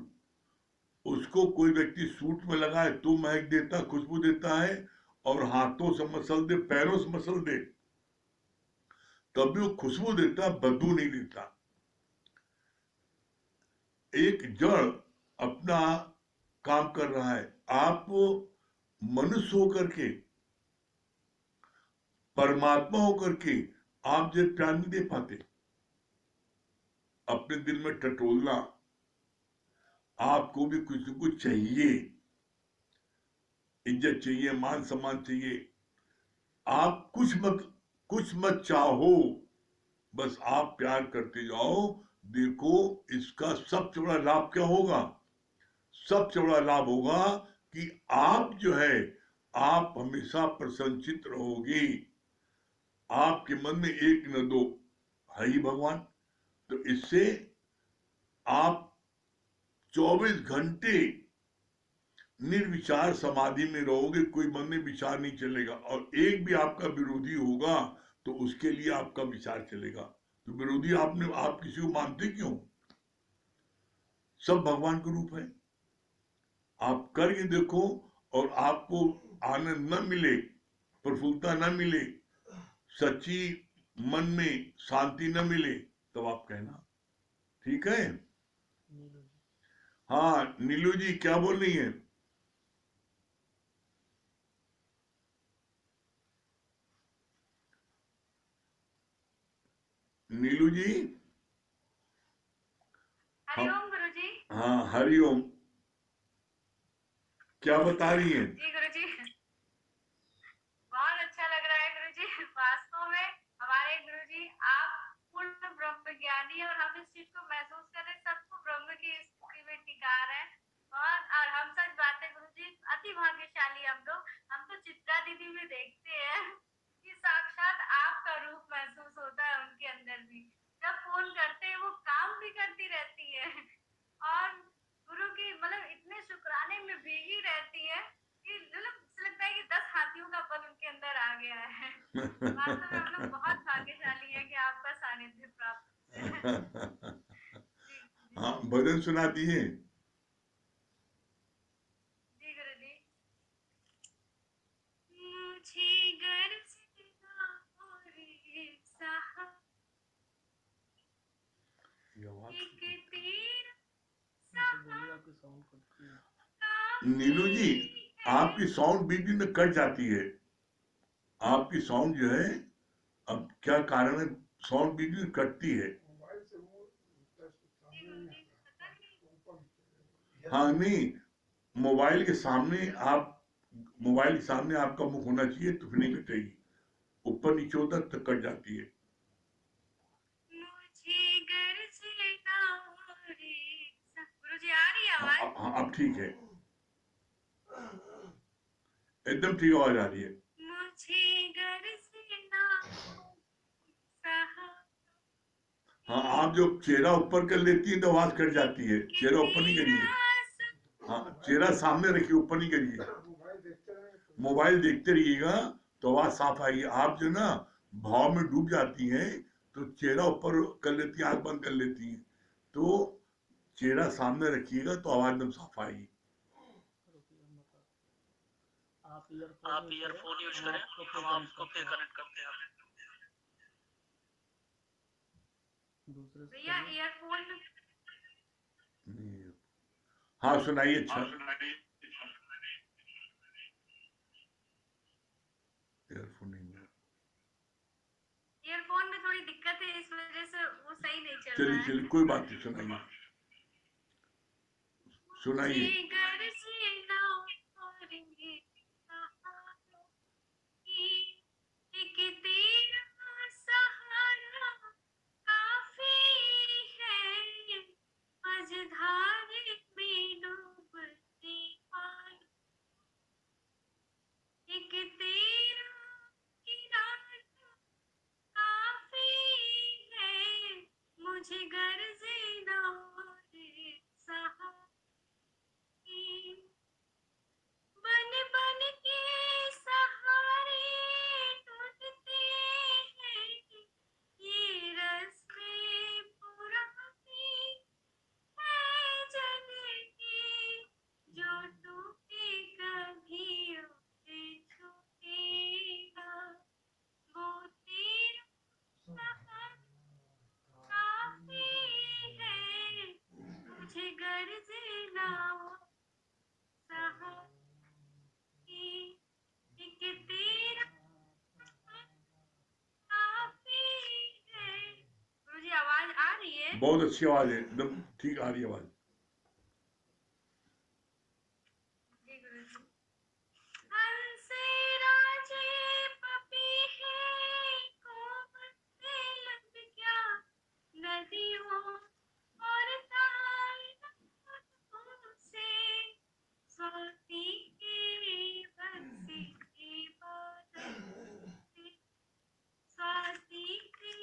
उसको कोई व्यक्ति सूट में लगाए तो महक देता, खुशबू देता है, और हाथों से मसल दे, पैरों से मसल दे, तब भी वो खुशबू देता, बदबू नहीं देता। एक जड़ अपना काम कर रहा है। आप मनुष्य होकर के, परमात्मा होकर के आप जब प्यार नहीं दे पाते, अपने दिल में टटोलना, आपको भी कुछ न कुछ चाहिए, इज्जत चाहिए, मान सम्मान चाहिए। आप कुछ मत चाहो, बस आप प्यार करते जाओ। देखो इसका सबसे बड़ा लाभ क्या होगा? सबसे बड़ा लाभ होगा कि आप जो है, आप हमेशा प्रसन्नचित रहोगे। आपके मन में एक न दो है ही भगवान। तो इससे आप 24 घंटे निर्विचार समाधि में रहोगे, कोई मन में विचार नहीं चलेगा। और एक भी आपका विरोधी होगा तो उसके लिए आपका विचार चलेगा। तो विरोधी आप किसी को मानते क्यों? सब भगवान का रूप है। आप करके देखो, और आपको आनंद न मिले, प्रफुल्लता न मिले, सच्ची मन में शांति न मिले, तब आप कहना। ठीक है? हाँ नीलू जी क्या बोल रही है? नीलू जी। हाँ हरिओम गुरुजी। हाँ हरिओम। क्या बता रही है? जी गुरुजी, बहुत अच्छा लग रहा है गुरुजी। वास्तव में हमारे गुरुजी आप पूर्ण ब्रह्म ज्ञानी, और हम इस चीज को महसूस कर रहे हैं, सबको ब्रह्म की स्थिति में टिका रहे हैं। और हम सच बात है गुरुजी, अति भाग्यशाली हम तो चित्रा दीदी में देखते हैं कि साक्षात आपका रूप महसूस होता है उनके अंदर भी। जब फोन करते हैं वो काम भी करती रहती है, और गुरु की मतलब इतने शुक्राने में भीगी रहती है कि मतलब ऐसा लगता है कि 10 हाथियों का बल उनके अंदर आ गया है। वास्तव में हम लोग बहुत भाग्यशाली है कि आपका सानिध्य प्राप्त है। जी जी। हाँ भजन सुना दिए। जी गुरु जी। मुझे गर्ज और सहा एक तीर नीलू जी काफी है। आपकी साउंड बीच बीच में कट जाती है। आपकी साउंड जो है, अब क्या कारण है, साउंड बीच बीच में कटती है। जी गुरु जी, पता नहीं। हाँ नहीं, मोबाइल के सामने आप, मोबाइल के सामने आपका मुख होना चाहिए तो फिर नहीं कटेगी। ऊपर नीचे होता तो कट जाती है। मुझे गर्ज और गुरु जी आ रही है आवाज? हाँ अब ठीक है, एकदम ठीक आवाज आ रही है। मुझे गर्ज सहा हाँ आप जो चेहरा ऊपर कर लेती है तो आवाज कट जाती है, कि चेहरा ऊपर नहीं तेरा करिए। हाँ चेहरा सामने रखिए, ऊपर नहीं करिए। मोबाइल देखते रहिएगा तो आवाज साफ आएगी। आप जो ना भाव में डूब जाती हैं तो चेहरा ऊपर कर लेती हैं, आंख बंद कर लेती हैं। तो चेहरा सामने रखिएगा तो आवाज एकदम साफ आएगी। आप ईयरफोन यूज करें, हम आपको फिर कनेक्ट करते हैं। भैया ईयरफोन। हाँ सुनाइए। अच्छा हाँ सुनाइए। ईयरफोन नहीं है। ईयरफोन में थोड़ी दिक्कत है, इस वजह से वो सही नहीं चल चलिए रहा है। चलिए कोई बात नहीं, सुनाइए सुनाइए। मुझे गर्ज और एक तेरा सहारा काफी है। मझधार में डूबने वाली एक तेरा किनारा काफी है। मुझे गर्ज और सहारा बन बन के सहारे टूटते हैं। ये रस्में पुरानी है जग की, जो टूटे कभी उसे छूटेगा। वो तेरा सहारा काफी है। मुझे गर्ज लाओ सहारा एक तेरा काफी है। गुरुजी आवाज आ रही है? बहुत अच्छी आवाज है, एकदम ठीक आ रही है आवाज। जी गुरुजी। हंस राजे पपीहे को लब क्या, नदियों और तालों से स्वाति के बरसे बादल से, स्वाति के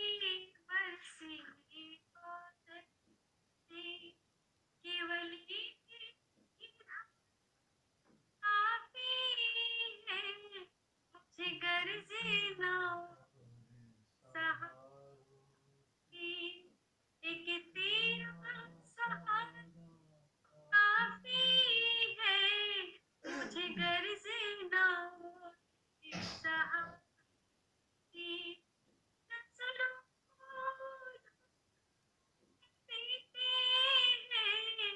बरसे बादल से, केवल एक काफी है। मुझे गर्ज ना सहा एक तेरा सहारा काफी है। मुझे गर्ज ना सहा चलो देते हैं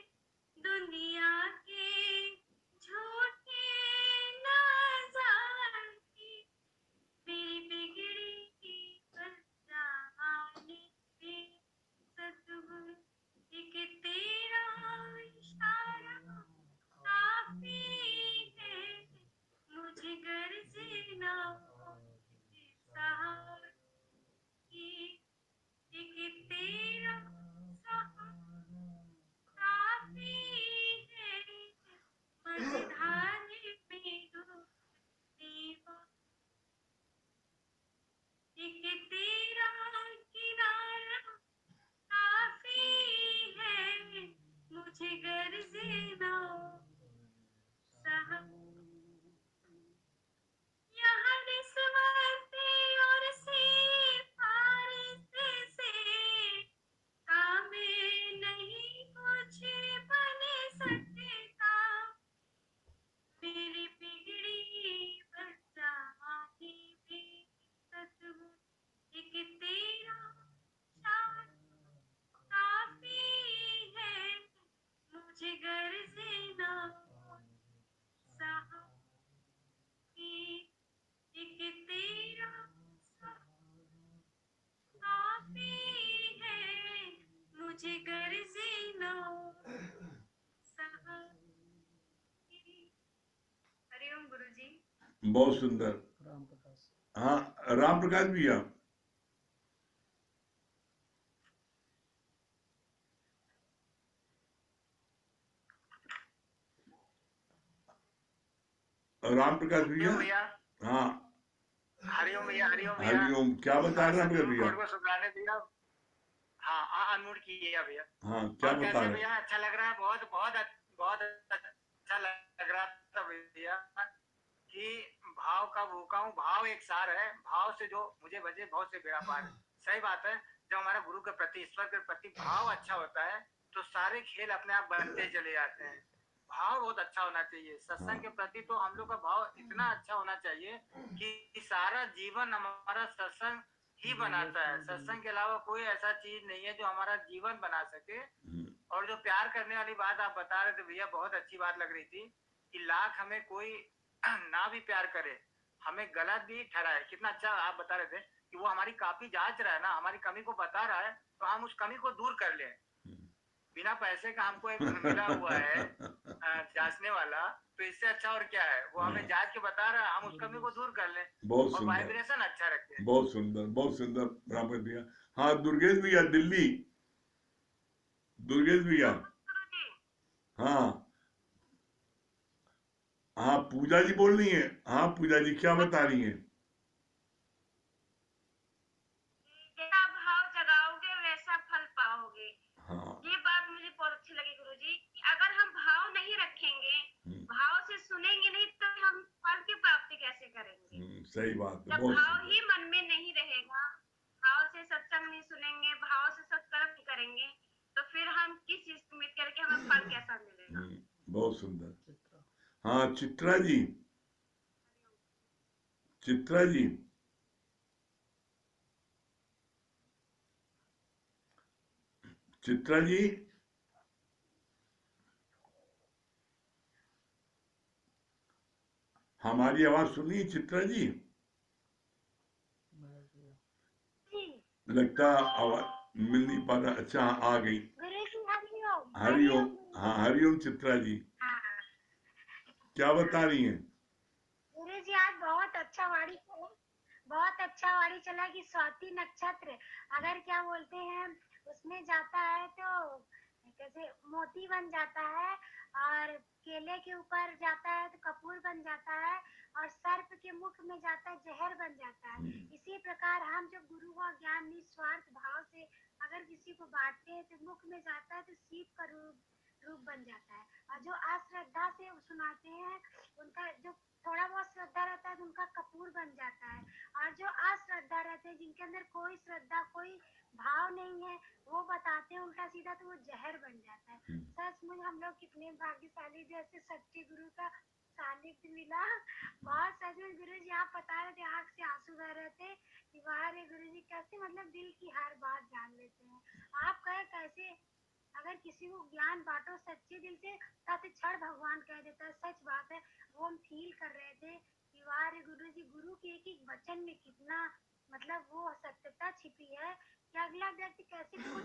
जिगर सीनों हरिओम गुरुजी। बहुत सुंदर। राम प्रकाश। हाँ, राम प्रकाश भैया। राम प्रकाश भैया। भैया हाँ, हरिओम भैया, हरिओम भैया। हरिओम। क्या बता रहे हैं सतगुरु भैया? को शुक्राने भैया। हाँ, अनम्यूट किया भैया। हाँ, क्या और बता कैसे रहे? भैया? अच्छा लग रहा है, बहुत बहुत बहुत अच्छा लग रहा था भैया कि भाव का भूखा हूँ। भाव एक सार है, भाव से जो मुझे बजे भाव से बेड़ा पार। सही बात है, जब हमारा गुरु के प्रति, ईश्वर के प्रति भाव अच्छा होता है तो सारे खेल अपने आप बनते चले जाते हैं। भाव बहुत अच्छा होना चाहिए। सत्संग के प्रति तो हम लोग का भाव इतना अच्छा होना चाहिए कि सारा जीवन हमारा सत्संग ही बनाता है। सत्संग के अलावा कोई ऐसा चीज नहीं है जो हमारा जीवन बना सके। और जो प्यार करने वाली बात आप बता रहे थे भैया, बहुत अच्छी बात लग रही थी कि लाख हमें कोई ना भी प्यार करे, हमें गलत भी ठहराए, कितना अच्छा आप बता रहे थे कि वो हमारी काफी जांच रहा है ना, हमारी कमी को बता रहा है, तो हम उस कमी को दूर कर लें। बिना पैसे का हमको एक मिला हुआ है जांचने वाला, तो इससे अच्छा और क्या है? वो हमें जांच के बता रहा है, हम उस कमी को दूर कर लें बहुत और सुंदर, वाइब्रेशन अच्छा रखें। बहुत सुंदर, बहुत सुंदर राम प्रकाश भैया। हाँ, दुर्गेश भैया दिल्ली। दुर्गेश भैया। गुरुजी हाँ हाँ, पूजा जी बोल रही है। हाँ पूजा जी, क्या बता रही है? जैसा भाव जगाओगे वैसा फल पाओगे। हाँ। ये बात मुझे बहुत अच्छी लगी गुरुजी कि अगर हम भाव नहीं रखेंगे, भाव से सुनेंगे नहीं तो हम फल की प्राप्ति कैसे करेंगे? सही बात है, जब बहुत भाव सुंदर। ही मन में नहीं रहेगा, भाव से सत्संग नहीं सुनेंगे, भाव से सत्कर्म नहीं करेंगे, तो फिर हम किस चीज की उम्मीद करें कि हमें फल कैसा मिलेगा? बहुत सुंदर। हाँ, चित्रा जी। चित्रा जी। चित्रा जी। हमारी आवाज सुनिए चित्रा जी। लगता आवाज मिल नहीं पा रहा। अच्छा, हाँ, आ गई। गुरुजी हरिओम। हरिओम। हाँ, हरिओम चित्रा जी, क्या बता रही हैं? गुरुजी आज बहुत अच्छा वाणी चला, बहुत अच्छा वाणी चला कि स्वाति नक्षत्र अगर क्या बोलते हैं उसमें जाता है तो कैसे मोती बन जाता है, और केले के ऊपर जाता है तो कपूर बन जाता है, और सर्प के मुख में जाता है जहर बन जाता है। इसी प्रकार हम जब गुरु का ज्ञान निस्वार्थ भाव से अगर किसी को बांटते हैं तो मुख में जाता है तो सीप का रूप बन जाता है। और जो अश्रद्धा से सुनाते हैं उनका जो थोड़ा बहुत श्रद्धा रहता है तो उनका कपूर बन जाता है, और जो अश्रद्धा रहते हैं जिनके अंदर कोई श्रद्धा कोई भाव नहीं है वो बताते हैं उल्टा सीधा तो वो जहर बन जाता है। सचमुच हम लोग कितने भाग्यशाली जैसे सच्चे गुरु का सानिध्य मिला। बहुत सचमुच गुरु जी आप बता रहे थे, आंख से आंसू बह रहे थे कि वाह रे गुरु जी कैसे मतलब दिल की हर बात जान लेते हैं। आप कहे कैसे अगर किसी को ज्ञान बांटो सच्चे दिल से ताकि क्षण भगवान कह देता है। सच बात है, वो हम फील कर रहे थे कि वाह रे गुरु जी, गुरु के एक एक वचन में कितना मतलब वो सत्यता छिपी है कि अगला व्यक्ति कैसे खुद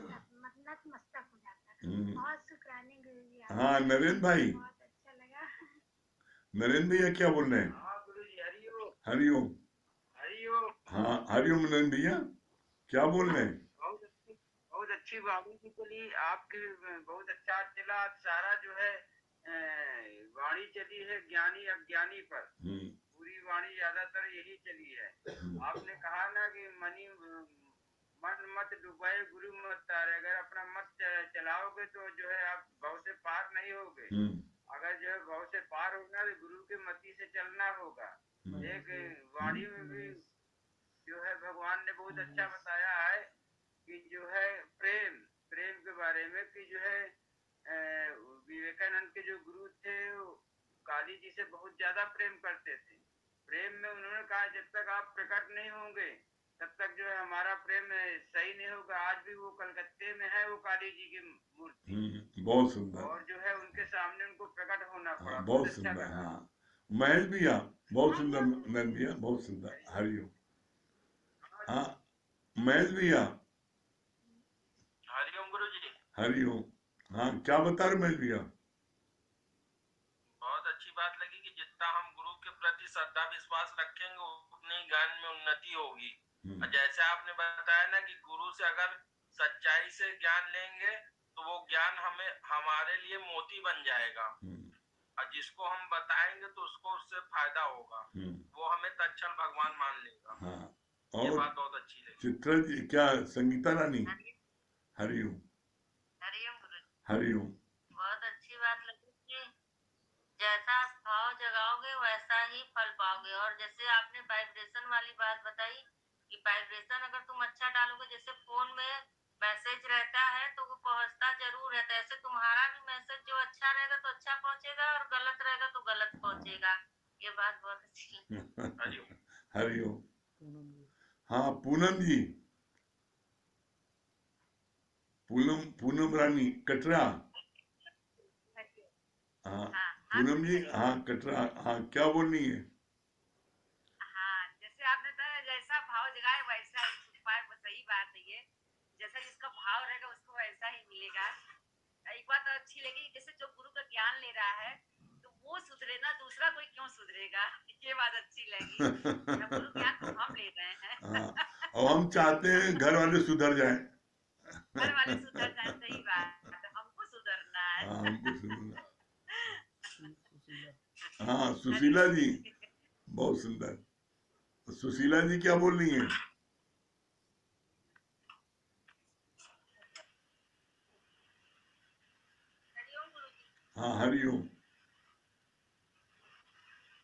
नतमस्तक हो जाता है। बहुत शुक्राने गुरु जी। हाँ, नरेंद्र भाई। बहुत अच्छा लगा। नरेंद्र भैया क्या बोल रहे हैं? हाँ गुरु जी, हरिओम। हरिओम। हरिओम। हाँ, हरिओम नरेंद्र भैया, क्या बोल रहे हैं? बहुत अच्छी वाणी की चली आपकी, बहुत अच्छा चला। सारा जो है वाणी चली है ज्ञानी अज्ञानी पर, पूरी वाणी ज्यादातर यही चली है। आपने कहा ना कि मन मत डुबाए गुरु मत तारे। अगर अपना मत चलाओगे तो जो है आप भव से पार नहीं होगे। अगर जो है भव से पार होना तो गुरु के मति से चलना होगा। एक वाणी में भी जो है भगवान ने बहुत अच्छा बताया है कि जो है प्रेम के बारे में, कि जो है विवेकानंद के जो गुरु थे वो काली जी से बहुत ज्यादा प्रेम करते थे। प्रेम में उन्होंने कहा जब तक आप प्रकट नहीं होंगे तब तक जो है हमारा प्रेम सही नहीं होगा। आज भी वो कलकत्ते में है वो काली जी की मूर्ति, बहुत सुंदर। और जो है उनके सामने उनको प्रकट होना पड़ा। बहुत सुंदर। हाँ, महेश भैया बहुत सुंदर। नंद भैया बहुत सुंदर। हरिओम। हाँ, महेश भैया। हरिओम गुरु जी। हरिओम। हाँ, क्या बता रहे मैं भैया? बहुत अच्छी बात लगी कि जितना हम गुरु के प्रति श्रद्धा विश्वास रखेंगे उतनी ही ज्ञान में उन्नति होगी। और जैसे आपने बताया ना कि गुरु से अगर सच्चाई से ज्ञान लेंगे तो वो ज्ञान हमें हमारे लिए मोती बन जाएगा, और जिसको हम बताएंगे तो उसको उससे फायदा होगा, वो हमें तत्क्षण भगवान मान लेगा। हाँ। ये और बात बहुत अच्छी लगी। चित्रा जी, क्या संगीता रानी? हरिओम। हरिओम गुरु जी। हरिओम। बहुत अच्छी बात लगी कि जैसा भाव जगाओगे वैसा ही फल पाओगे। और जैसे आपने वाइब्रेशन वाली बात बताई कि वाइब्रेशन अगर तुम अच्छा डालोगे, जैसे फोन में मैसेज रहता है तो वो पहुंचता जरूर रहता है, ऐसे तुम्हारा भी मैसेज जो अच्छा रहेगा तो अच्छा पहुंचेगा और गलत रहेगा तो गलत पहुंचेगा। ये बात बहुत अच्छी है। हरिओम। हरिओम। हाँ, पूनम जी, पूनम रानी कटरा। हाँ, हाँ हाँ पूनम गुरु जी, जी। हाँ कटरा। हाँ, क्या बोल रही है? हाँ, जैसे आपने बताया जैसा भाव जगाए वैसा ही सुख पाए, वो सही बात है ये। जैसा जिसका भाव रहेगा उसको वैसा ही मिलेगा। एक बात अच्छी लगी, जैसे जो गुरु का ज्ञान ले रहा है तो वो सुधरे ना, दूसरा कोई क्यों सुधरेगा। ये बात अच्छी लगी। अब गुरु ज्ञान तो हम ले रहे हैं। हाँ, और हम चाहते हैं घर वाले सुधर जाएं। घर वाले सुधर जाए, सही बात है, हमको सुधरना है। हाँ, हमको सुधरना। सुशीला। हाँ, सुशीला जी, बहुत सुंदर। सुशीला जी क्या बोल रही हैं? हरिओम गुरु जी। हाँ, हरिओम।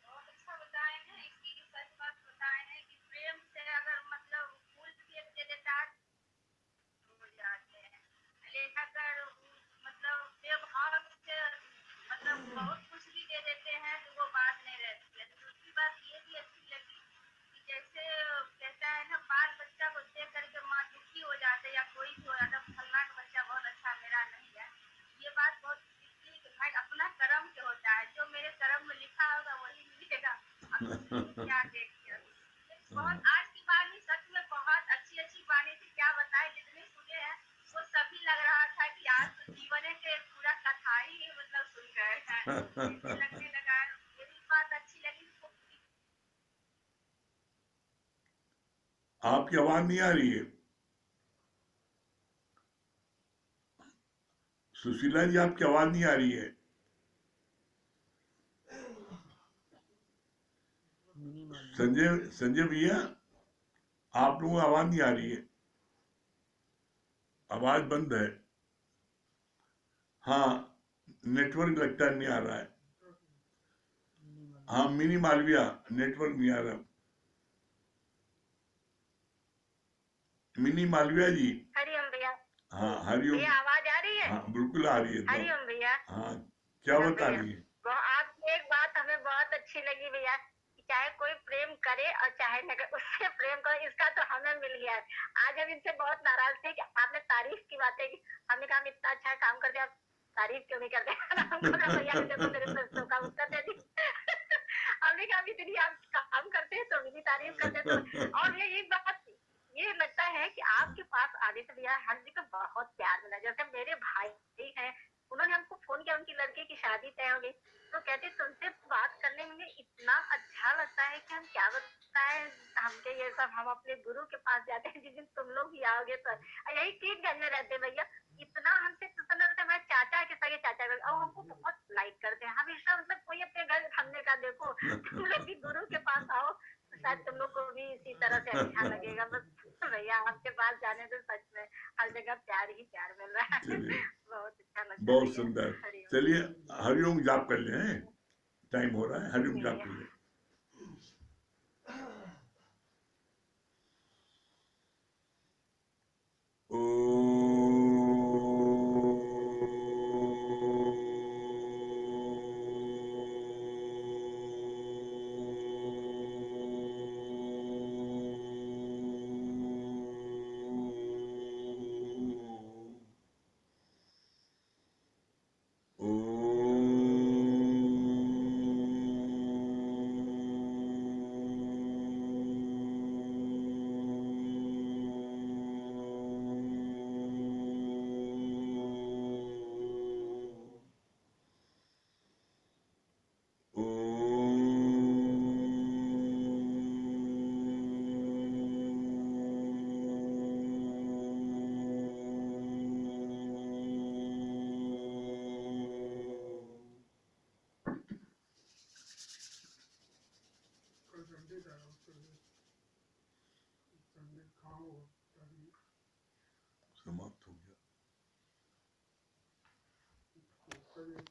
बहुत अच्छा बताए हैं, इसकी सच बात बताए हैं कि प्रेम से अगर मतलब फूल भी एक दे देता है हो जाते हैं, लेकिन अगर मतलब व्यवहार से मतलब बहुत कुछ भी दे देते हैं तो वो बात नहीं रहती है। तो दूसरी बात ये भी अच्छी लगी कि जैसे कहता है ना, बाल बच्चा को देख करके माँ दुखी हो जाते है या कोई भी हो जाता है, फलना का बच्चा बहुत अच्छा मेरा नहीं है। ये बात बहुत सीखती है कि भाई अपना कर्म के होता है, जो मेरे कर्म में लिखा होगा वही मिलेगा। अब दूसरे को क्या देखिए। बहुत आज की वाणी सच में बहुत अच्छी अच्छी वाणी थी, क्या बताए, जितने सुने हैं वो सभी लग रहा था कि आज तो जीवन के पूरा कथा ही मतलब सुन गए हैं, ऐसे लगने लगा है। ये भी बात अच्छी लगी। आपकी आवाज नहीं आ रही है। सुशीला जी, आपकी आवाज नहीं आ रही है। संजय संजय भैया, आप लोगों को आवाज नहीं आ रही है, आवाज बंद है। हाँ, नेटवर्क लगता है नहीं आ रहा है। हाँ, मिनी मालविया, नेटवर्क नहीं आ रहा। मिनी मालविया जी। हरिओम भैया। हाँ, हरिओम। भैया आवाज आ रही है? हाँ, बिल्कुल आ रही है तो। हरिओम भैया। हाँ, क्या हाँ बता भैया, रही है? आपकी एक बात हमें बहुत अच्छी लगी भैया कि चाहे कोई प्रेम करे और चाहे न करे, उससे प्रेम करो, इसका तो हमें मिल गया है। आज हम इनसे बहुत नाराज थे कि आपने तारीफ की बातें की। हमने कहा हम इतना अच्छा काम करते हैं, आप तारीफ क्यों नहीं करते। हमको कहा भैया ने देखो मेरे प्रश्नों का उत्तर दे दी। हमने कहा इतनी आप काम करते हैं तो मेरी तारीफ करते तो। और ये बात ये लगता है कि आपके पास आने से भैया हर जी को बहुत प्यार मिला। जैसे मेरे भाई हैं, उन्होंने हमको फोन किया, उनकी लड़के की शादी तय हो गई, तो कहते तुमसे बात करने में इतना अच्छा लगता है कि हम क्या बताएं। हमके ये सब, हम अपने गुरु के पास जाते हैं, जिस दिन तुम लोग भी आओगे तो यही 3 घर में रहते भैया, इतना हमसे प्रसन्न रहता है। हमारे चाचा के सगे चाचा और हमको बहुत लाइक करते हैं हमेशा। मतलब कोई अपने घर, हमने कहा देखो तुम लोग भी गुरु के पास आओ तो शायद तुम लोग को भी इसी तरह से अच्छा लगेगा। बस भैया आपके पास जाने से सच में हर जगह प्यार ही प्यार मिल रहा है। चलिए, बहुत अच्छा लगता है बहुत भैया। सुंदर। हरिओम। चलिए, हरिओम जाप कर ले। हैं? टाइम हो रहा है, हरिओम जी जाप भैया। कर ले। समाप्त हो गया।